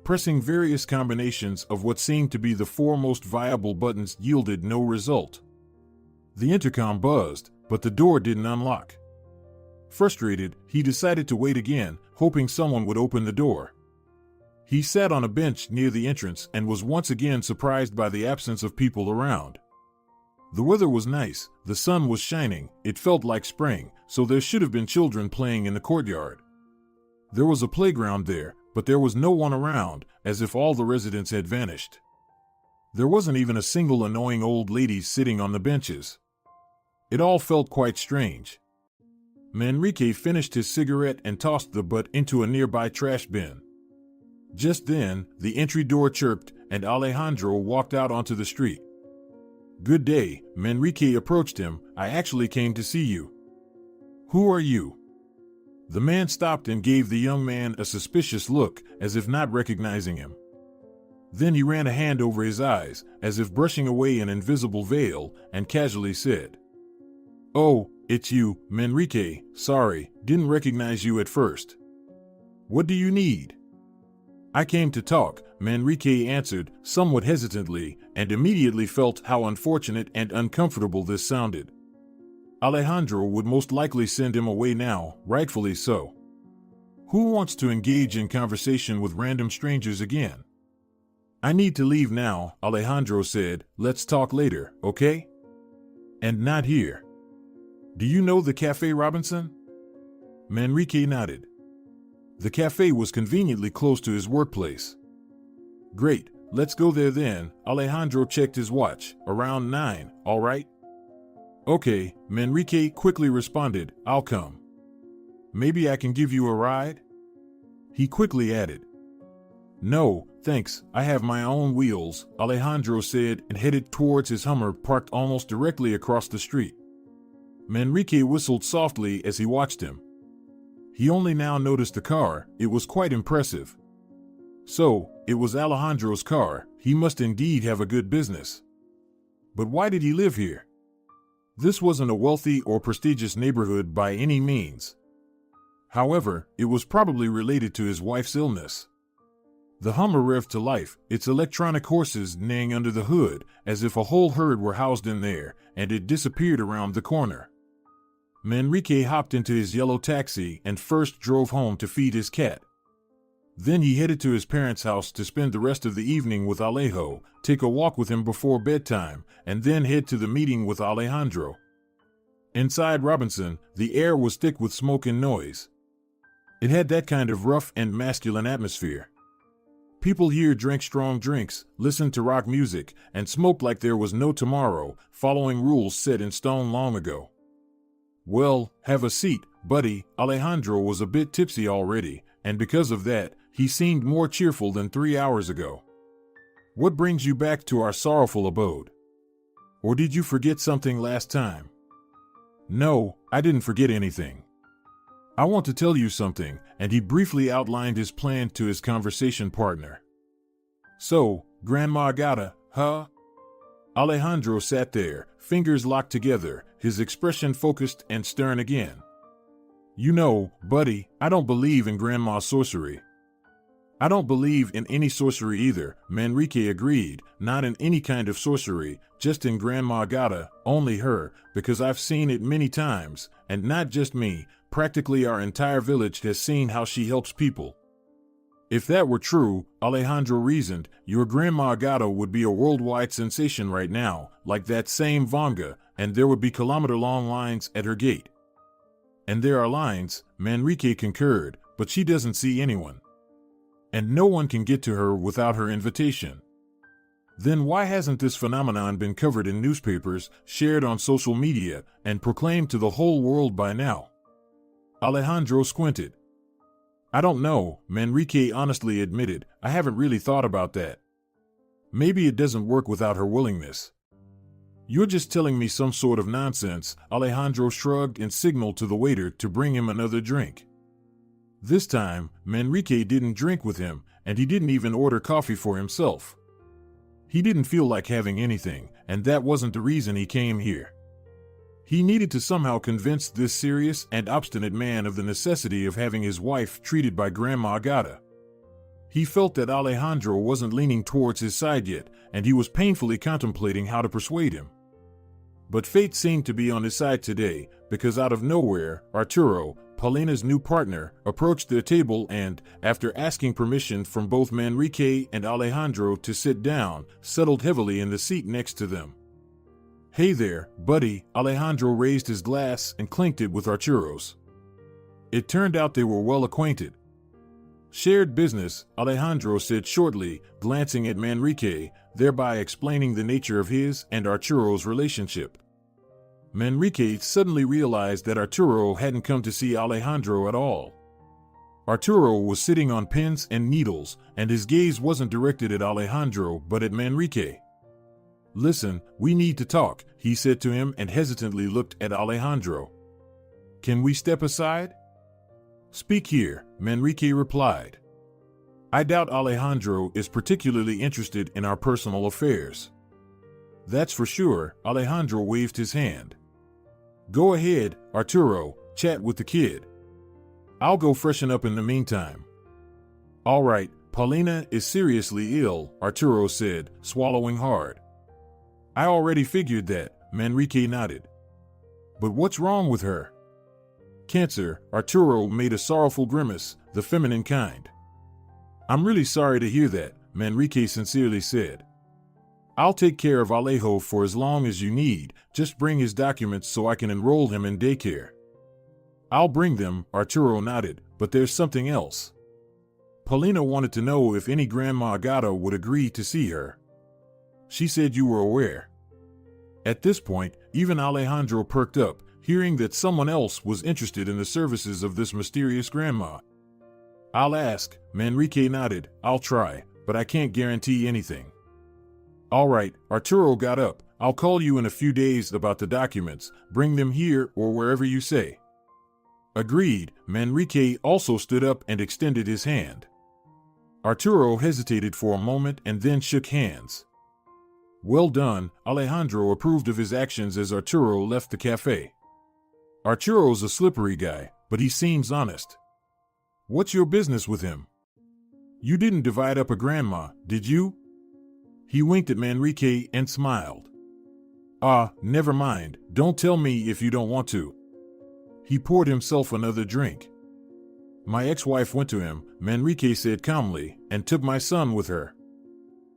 Pressing various combinations of what seemed to be the four most viable buttons yielded no result. The intercom buzzed, but the door didn't unlock. Frustrated, he decided to wait again, hoping someone would open the door. He sat on a bench near the entrance and was once again surprised by the absence of people around. The weather was nice, the sun was shining, it felt like spring, so there should have been children playing in the courtyard. There was a playground there, but there was no one around, as if all the residents had vanished. There wasn't even a single annoying old lady sitting on the benches. It all felt quite strange. Manrique finished his cigarette and tossed the butt into a nearby trash bin. Just then, the entry door chirped, and Alejandro walked out onto the street. "Good day," Manrique approached him. "I actually came to see you." "Who are you?" The man stopped and gave the young man a suspicious look, as if not recognizing him. Then he ran a hand over his eyes, as if brushing away an invisible veil, and casually said, "Oh, it's you, Manrique. Sorry, didn't recognize you at first. What do you need?" "I came to talk," Manrique answered, somewhat hesitantly, and immediately felt how unfortunate and uncomfortable this sounded. Alejandro would most likely send him away now, rightfully so. Who wants to engage in conversation with random strangers again? "I need to leave now," Alejandro said. "Let's talk later, okay? And not here." "Do you know the Café Robinson?" Manrique nodded. The cafe was conveniently close to his workplace. "Great, let's go there then." Alejandro checked his watch. "Around 9, all right?" "Okay," Manrique quickly responded. "I'll come. Maybe I can give you a ride?" He quickly added, "No, thanks, I have my own wheels," Alejandro said and headed towards his Hummer parked almost directly across the street. Manrique whistled softly as he watched him. He only now noticed the car. It was quite impressive. So, it was Alejandro's car. He must indeed have a good business. But why did he live here? This wasn't a wealthy or prestigious neighborhood by any means. However, it was probably related to his wife's illness. The Hummer revved to life, its electronic horses neighing under the hood, as if a whole herd were housed in there, and it disappeared around the corner. Manrique hopped into his yellow taxi and first drove home to feed his cat. Then he headed to his parents' house to spend the rest of the evening with Alejo, take a walk with him before bedtime, and then head to the meeting with Alejandro. Inside Robinson, the air was thick with smoke and noise. It had that kind of rough and masculine atmosphere. People here drank strong drinks, listened to rock music, and smoked like there was no tomorrow, following rules set in stone long ago. "Well, have a seat, buddy." Alejandro was a bit tipsy already, and because of that, he seemed more cheerful than 3 hours ago. "What brings you back to our sorrowful abode? Or did you forget something last time?" No, I didn't forget anything. I want to tell you something, and he briefly outlined his plan to his conversation partner. So, Grandma Agata, huh? Alejandro sat there, fingers locked together, his expression focused and stern again. You know, buddy, I don't believe in Grandma's sorcery. I don't believe in any sorcery either, Manrique agreed, not in any kind of sorcery, just in Grandma Agata, only her, because I've seen it many times, and not just me, practically our entire village has seen how she helps people. If that were true, Alejandro reasoned, your Grandma Agata would be a worldwide sensation right now, like that same Vanga, and there would be kilometer-long lines at her gate. And there are lines, Manrique concurred, but she doesn't see anyone. And no one can get to her without her invitation. Then why hasn't this phenomenon been covered in newspapers, shared on social media, and proclaimed to the whole world by now? Alejandro squinted. I don't know, Manrique honestly admitted, I haven't really thought about that. Maybe it doesn't work without her willingness. You're just telling me some sort of nonsense, Alejandro shrugged and signaled to the waiter to bring him another drink. This time, Manrique didn't drink with him, and he didn't even order coffee for himself. He didn't feel like having anything, and that wasn't the reason he came here. He needed to somehow convince this serious and obstinate man of the necessity of having his wife treated by Grandma Agata. He felt that Alejandro wasn't leaning towards his side yet, and he was painfully contemplating how to persuade him. But fate seemed to be on his side today, because out of nowhere, Arturo, Paulina's new partner, approached their table and, after asking permission from both Manrique and Alejandro to sit down, settled heavily in the seat next to them. Hey there, buddy, Alejandro raised his glass and clinked it with Arturo's. It turned out they were well acquainted. Shared business, Alejandro said shortly, glancing at Manrique, thereby explaining the nature of his and Arturo's relationship. Manrique suddenly realized that Arturo hadn't come to see Alejandro at all. Arturo was sitting on pins and needles, and his gaze wasn't directed at Alejandro but at Manrique. Listen, we need to talk, he said to him and hesitantly looked at Alejandro. Can we step aside? Speak here, Manrique replied. I doubt Alejandro is particularly interested in our personal affairs. That's for sure, Alejandro waved his hand. Go ahead, Arturo, chat with the kid. I'll go freshen up in the meantime. All right, Paulina is seriously ill, Arturo said, swallowing hard. I already figured that, Manrique nodded. But what's wrong with her? Cancer, Arturo made a sorrowful grimace, the feminine kind. I'm really sorry to hear that, Manrique sincerely said. I'll take care of Alejo for as long as you need, just bring his documents so I can enroll him in daycare. I'll bring them, Arturo nodded, but there's something else. Paulina wanted to know if any Grandma Agata would agree to see her. She said you were aware. At this point, even Alejandro perked up, hearing that someone else was interested in the services of this mysterious grandma. I'll ask, Manrique nodded, I'll try, but I can't guarantee anything. All right, Arturo got up. I'll call you in a few days about the documents. Bring them here or wherever you say. Agreed, Manrique also stood up and extended his hand. Arturo hesitated for a moment and then shook hands. Well done, Alejandro approved of his actions as Arturo left the cafe. Arturo's a slippery guy, but he seems honest. What's your business with him? You didn't divide up a grandma, did you? He winked at Manrique and smiled. Never mind, don't tell me if you don't want to. He poured himself another drink. My ex-wife went to him, Manrique said calmly, and took my son with her.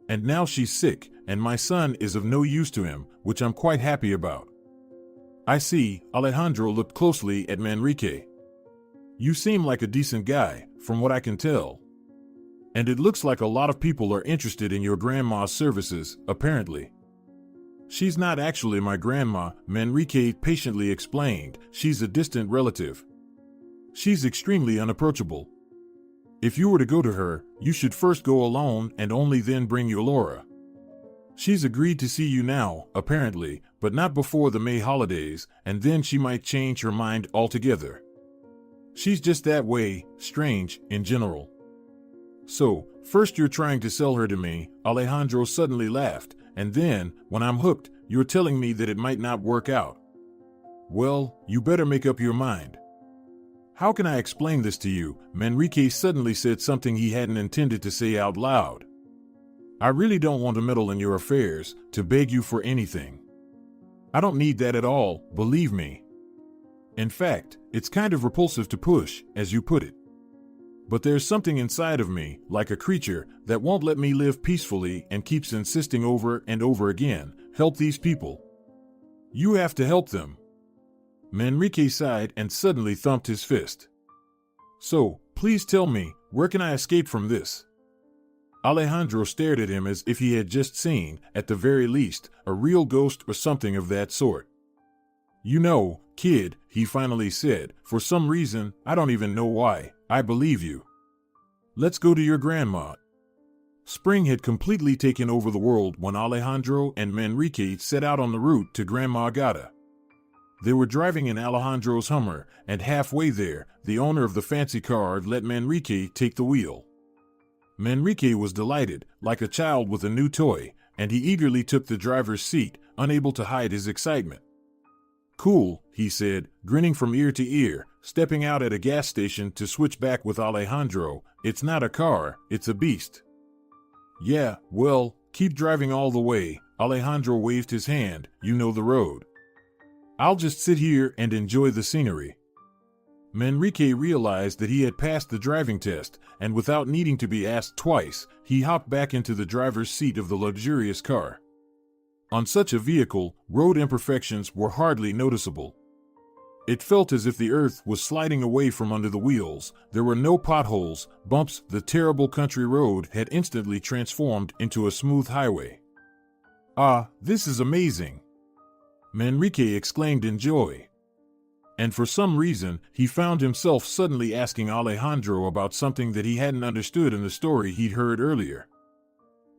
And now she's sick, and my son is of no use to him, which I'm quite happy about. I see, Alejandro looked closely at Manrique. You seem like a decent guy, from what I can tell. And it looks like a lot of people are interested in your grandma's services, apparently. She's not actually my grandma, Manrique patiently explained. She's a distant relative. She's extremely unapproachable. If you were to go to her, you should first go alone and only then bring your Laura. She's agreed to see you now, apparently, but not before the May holidays, and then she might change her mind altogether. She's just that way, strange, in general. So, first you're trying to sell her to me, Alejandro suddenly laughed, and then, when I'm hooked, you're telling me that it might not work out. Well, you better make up your mind. How can I explain this to you? Manrique suddenly said something he hadn't intended to say out loud. I really don't want to meddle in your affairs, to beg you for anything. I don't need that at all, believe me. In fact, it's kind of repulsive to push, as you put it. But there's something inside of me, like a creature, that won't let me live peacefully and keeps insisting over and over again, help these people. You have to help them. Manrique sighed and suddenly thumped his fist. So, please tell me, where can I escape from this? Alejandro stared at him as if he had just seen, at the very least, a real ghost or something of that sort. You know, kid, he finally said, for some reason, I don't even know why, I believe you. Let's go to your grandma. Spring had completely taken over the world when Alejandro and Manrique set out on the route to Grandma Gata. They were driving in Alejandro's Hummer, and halfway there, the owner of the fancy car let Manrique take the wheel. Manrique was delighted, like a child with a new toy, and he eagerly took the driver's seat, unable to hide his excitement. Cool, he said, grinning from ear to ear, stepping out at a gas station to switch back with Alejandro. It's not a car, it's a beast. Yeah, well, keep driving all the way, Alejandro waved his hand, you know the road. I'll just sit here and enjoy the scenery. Manrique realized that he had passed the driving test, and without needing to be asked twice, he hopped back into the driver's seat of the luxurious car. On such a vehicle, road imperfections were hardly noticeable. It felt as if the earth was sliding away from under the wheels. There were no potholes, bumps. The terrible country road had instantly transformed into a smooth highway. Ah, this is amazing! Manrique exclaimed in joy. And for some reason, he found himself suddenly asking Alejandro about something that he hadn't understood in the story he'd heard earlier.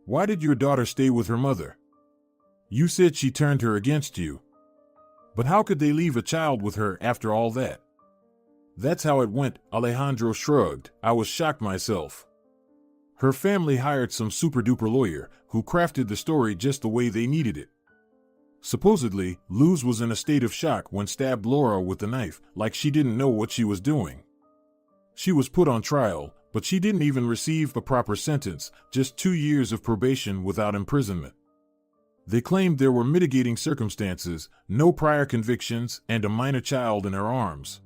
Why did your daughter stay with her mother? You said she turned her against you. But how could they leave a child with her after all that? That's how it went, Alejandro shrugged. I was shocked myself. Her family hired some super-duper lawyer who crafted the story just the way they needed it. Supposedly, Luz was in a state of shock when stabbed Laura with the knife, like she didn't know what she was doing. She was put on trial, but she didn't even receive a proper sentence, just 2 years of probation without imprisonment. They claimed there were mitigating circumstances, no prior convictions, and a minor child in her arms.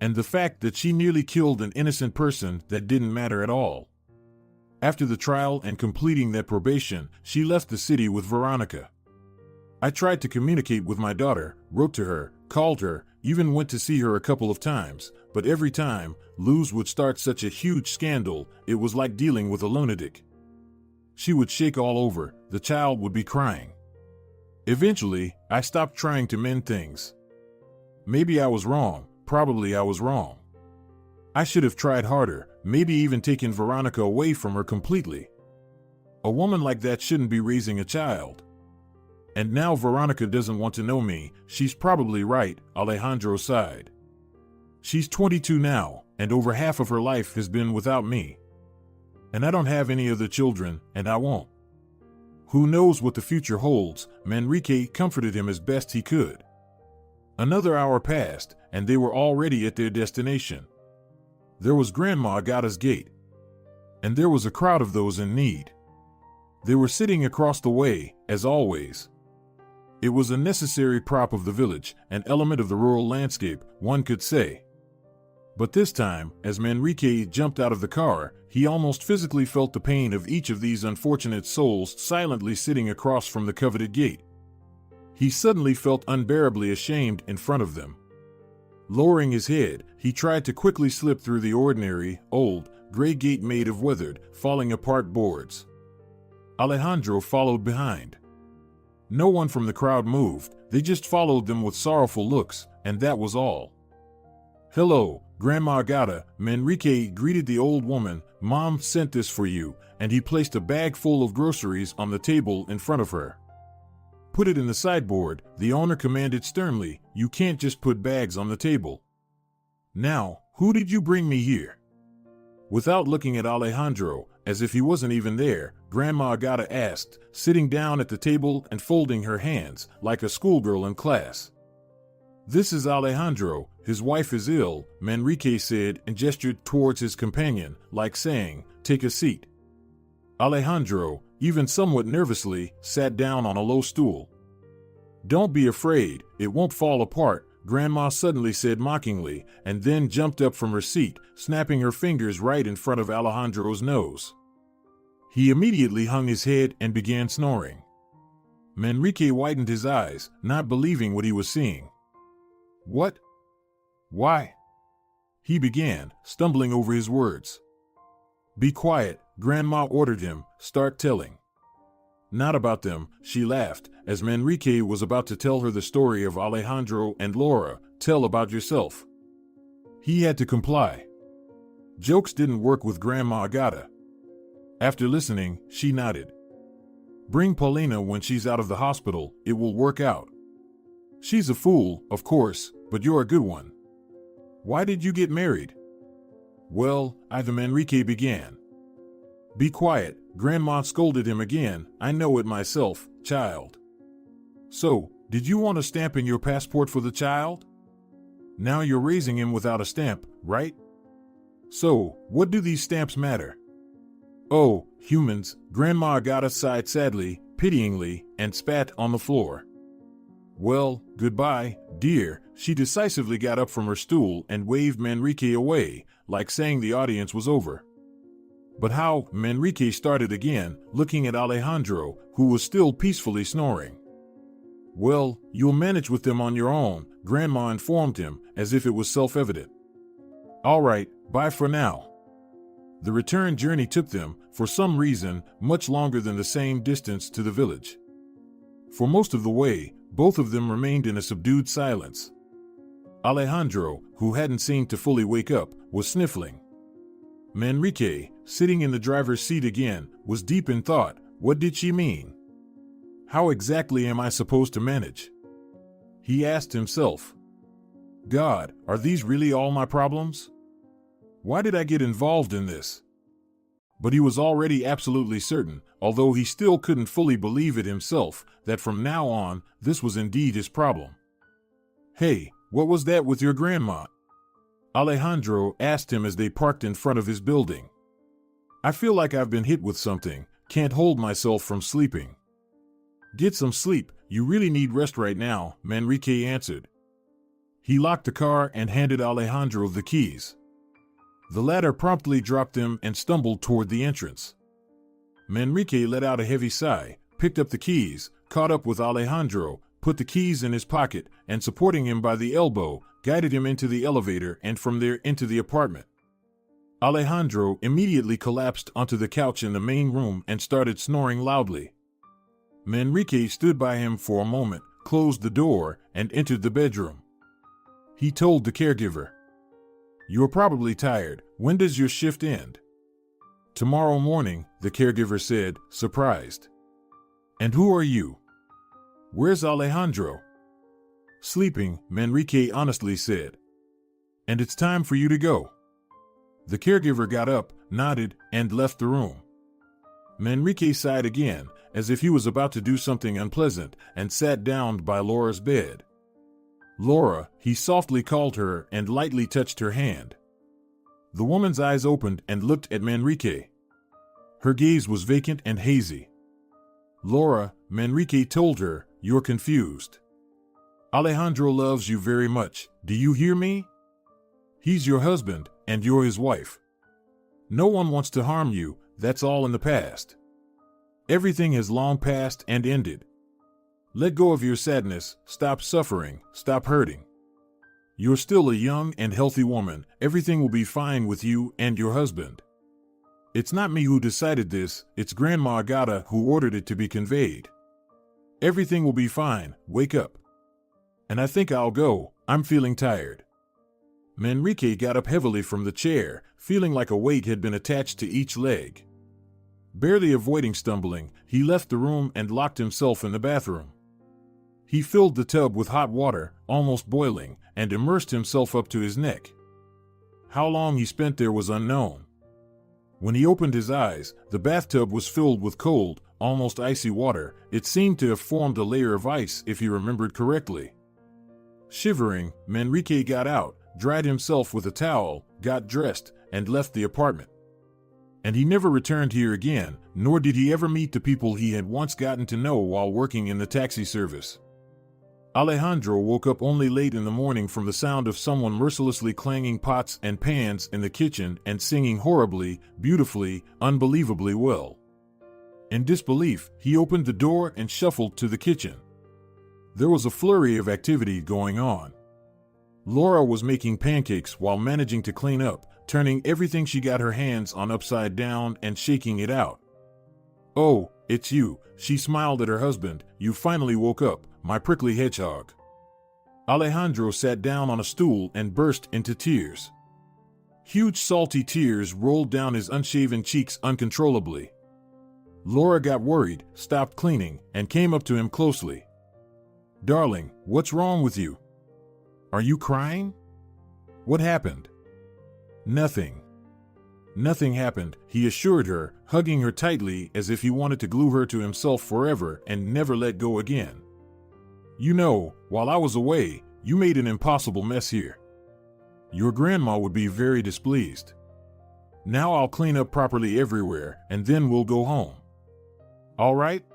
And the fact that she nearly killed an innocent person that didn't matter at all. After the trial and completing that probation, she left the city with Veronica. I tried to communicate with my daughter, wrote to her, called her, even went to see her a couple of times, but every time, Luz would start such a huge scandal, it was like dealing with a lunatic. She would shake all over, the child would be crying. Eventually, I stopped trying to mend things. Maybe I was wrong, probably I was wrong. I should have tried harder, maybe even taken Veronica away from her completely. A woman like that shouldn't be raising a child. And now Veronica doesn't want to know me. She's probably right, Alejandro sighed. She's 22 now, and over half of her life has been without me. And I don't have any other children, and I won't. Who knows what the future holds? Manrique comforted him as best he could. Another hour passed, and they were already at their destination. There was Grandma Gata's gate. And there was a crowd of those in need. They were sitting across the way, as always. It was a necessary prop of the village, an element of the rural landscape, one could say. But this time, as Manrique jumped out of the car, he almost physically felt the pain of each of these unfortunate souls silently sitting across from the coveted gate. He suddenly felt unbearably ashamed in front of them. Lowering his head, he tried to quickly slip through the ordinary, old, gray gate made of weathered, falling apart boards. Alejandro followed behind. No one from the crowd moved, they just followed them with sorrowful looks, and that was all. Hello, Grandma Agata, Manrique greeted the old woman. Mom sent this for you, and he placed a bag full of groceries on the table in front of her. Put it in the sideboard, the owner commanded sternly. You can't just put bags on the table. Now, who did you bring me here? Without looking at Alejandro, as if he wasn't even there, Grandma Agata asked, sitting down at the table and folding her hands like a schoolgirl in class. This is Alejandro, his wife is ill, Manrique said and gestured towards his companion, like saying, take a seat. Alejandro, even somewhat nervously, sat down on a low stool. Don't be afraid, it won't fall apart, Grandma suddenly said mockingly, and then jumped up from her seat, snapping her fingers right in front of Alejandro's nose. He immediately hung his head and began snoring. Manrique widened his eyes, not believing what he was seeing. What? Why? He began, stumbling over his words. Be quiet, Grandma ordered him, start telling. Not about them, she laughed, as Manrique was about to tell her the story of Alejandro and Laura. Tell about yourself. He had to comply. Jokes didn't work with Grandma Agata. After listening, she nodded. Bring Paulina when she's out of the hospital, it will work out. She's a fool, of course, but you're a good one. Why did you get married? Well, the Manrique began. Be quiet, Grandma scolded him again. I know it myself, child. So, did you want a stamp in your passport for the child? Now you're raising him without a stamp, right? So, what do these stamps matter? Oh, humans, Grandma Agata sighed sadly, pityingly, and spat on the floor. Well, goodbye, dear. She decisively got up from her stool and waved Manrique away, like saying the audience was over. But how? Manrique started again, looking at Alejandro, who was still peacefully snoring. Well, you'll manage with them on your own, Grandma informed him, as if it was self-evident. All right, bye for now. The return journey took them, for some reason, much longer than the same distance to the village. For most of the way, both of them remained in a subdued silence. Alejandro, who hadn't seemed to fully wake up, was sniffling. Manrique, sitting in the driver's seat again, was deep in thought. What did she mean? How exactly am I supposed to manage? He asked himself. God, are these really all my problems? Why did I get involved in this? But he was already absolutely certain, although he still couldn't fully believe it himself, that from now on, this was indeed his problem. Hey, what was that with your grandma? Alejandro asked him as they parked in front of his building. I feel like I've been hit with something, can't hold myself from sleeping. Get some sleep, you really need rest right now, Manrique answered. He locked the car and handed Alejandro the keys. The latter promptly dropped them and stumbled toward the entrance. Manrique let out a heavy sigh, picked up the keys, caught up with Alejandro, put the keys in his pocket, and supporting him by the elbow, guided him into the elevator and from there into the apartment. Alejandro immediately collapsed onto the couch in the main room and started snoring loudly. Manrique stood by him for a moment, closed the door, and entered the bedroom. He told the caregiver, "You're probably tired. When does your shift end?" "Tomorrow morning," the caregiver said, surprised. "And who are you?" "Where's Alejandro?" "Sleeping," Manrique honestly said. "And it's time for you to go." The caregiver got up, nodded, and left the room. Manrique sighed again, as if he was about to do something unpleasant, and sat down by Laura's bed. "Laura," he softly called her and lightly touched her hand. The woman's eyes opened and looked at Manrique. Her gaze was vacant and hazy. "Laura," Manrique told her, "you're confused. Alejandro loves you very much, do you hear me? He's your husband, and you're his wife. No one wants to harm you, that's all in the past. Everything has long passed and ended. Let go of your sadness, stop suffering, stop hurting. You're still a young and healthy woman, everything will be fine with you and your husband. It's not me who decided this, it's Grandma Agata who ordered it to be conveyed. Everything will be fine, wake up. And I think I'll go, I'm feeling tired." Manrique got up heavily from the chair, feeling like a weight had been attached to each leg. Barely avoiding stumbling, he left the room and locked himself in the bathroom. He filled the tub with hot water, almost boiling, and immersed himself up to his neck. How long he spent there was unknown. When he opened his eyes, the bathtub was filled with cold, almost icy water. It seemed to have formed a layer of ice if he remembered correctly. Shivering, Manrique got out, dried himself with a towel, got dressed, and left the apartment. And he never returned here again, nor did he ever meet the people he had once gotten to know while working in the taxi service. Alejandro woke up only late in the morning from the sound of someone mercilessly clanging pots and pans in the kitchen and singing horribly, beautifully, unbelievably well. In disbelief, he opened the door and shuffled to the kitchen. There was a flurry of activity going on. Laura was making pancakes while managing to clean up, turning everything she got her hands on upside down and shaking it out. "Oh, it's you," she smiled at her husband. "You finally woke up, my prickly hedgehog." Alejandro sat down on a stool and burst into tears. Huge salty tears rolled down his unshaven cheeks uncontrollably. Laura got worried, stopped cleaning, and came up to him closely. "Darling, what's wrong with you? Are you crying? What happened?" "Nothing. Nothing happened," he assured her, hugging her tightly as if he wanted to glue her to himself forever and never let go again. "You know, while I was away, you made an impossible mess here. Your grandma would be very displeased. Now I'll clean up properly everywhere, and then we'll go home. All right?"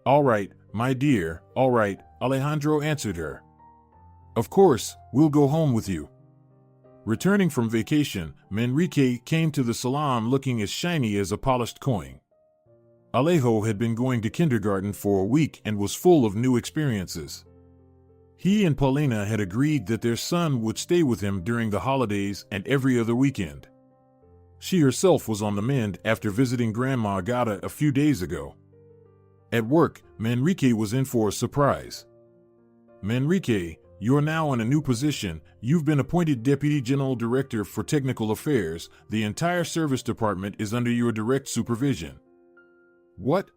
"All right, my dear, all right," Alejandro answered her. "Of course, we'll go home with you." Returning from vacation, Manrique came to the salon looking as shiny as a polished coin. Alejo had been going to kindergarten for a week and was full of new experiences. He and Paulina had agreed that their son would stay with him during the holidays and every other weekend. She herself was on the mend after visiting Grandma Agata a few days ago. At work, Manrique was in for a surprise. "Manrique, you're now in a new position. You've been appointed Deputy General Director for Technical Affairs. The entire service department is under your direct supervision." "What?"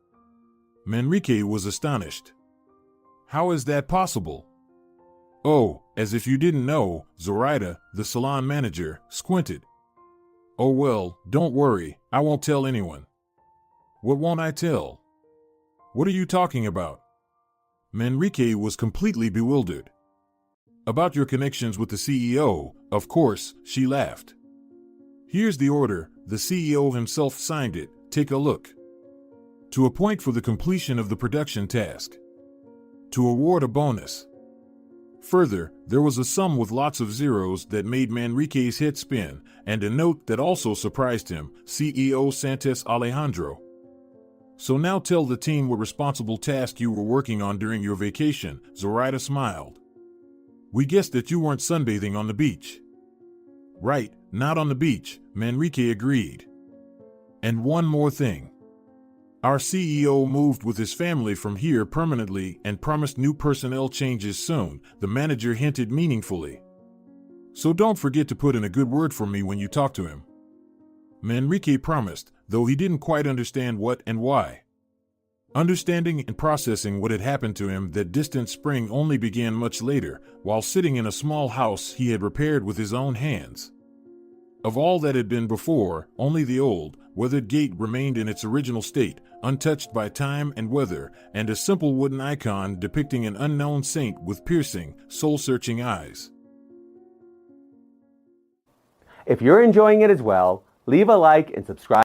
Manrique was astonished. "How is that possible?" "Oh, as if you didn't know," Zoraida, the salon manager, squinted. "Oh well, don't worry, I won't tell anyone." "What won't I tell? What are you talking about?" Manrique was completely bewildered. "About your connections with the CEO, of course," she laughed. "Here's the order, the CEO himself signed it, take a look. To appoint for the completion of the production task. To award a bonus." Further, there was a sum with lots of zeros that made Manrique's head spin, and a note that also surprised him, CEO Santos Alejandro. "So now tell the team what responsible task you were working on during your vacation," Zoraida smiled. "We guessed that you weren't sunbathing on the beach." "Right, not on the beach," Manrique agreed. "And one more thing. Our CEO moved with his family from here permanently and promised new personnel changes soon," the manager hinted meaningfully. "So don't forget to put in a good word for me when you talk to him." Manrique promised, though he didn't quite understand what and why. Understanding and processing what had happened to him that distant spring only began much later, while sitting in a small house he had repaired with his own hands. Of all that had been before, only the old, weathered gate remained in its original state, untouched by time and weather, and a simple wooden icon depicting an unknown saint with piercing, soul-searching eyes. If you're enjoying it as well, leave a like and subscribe.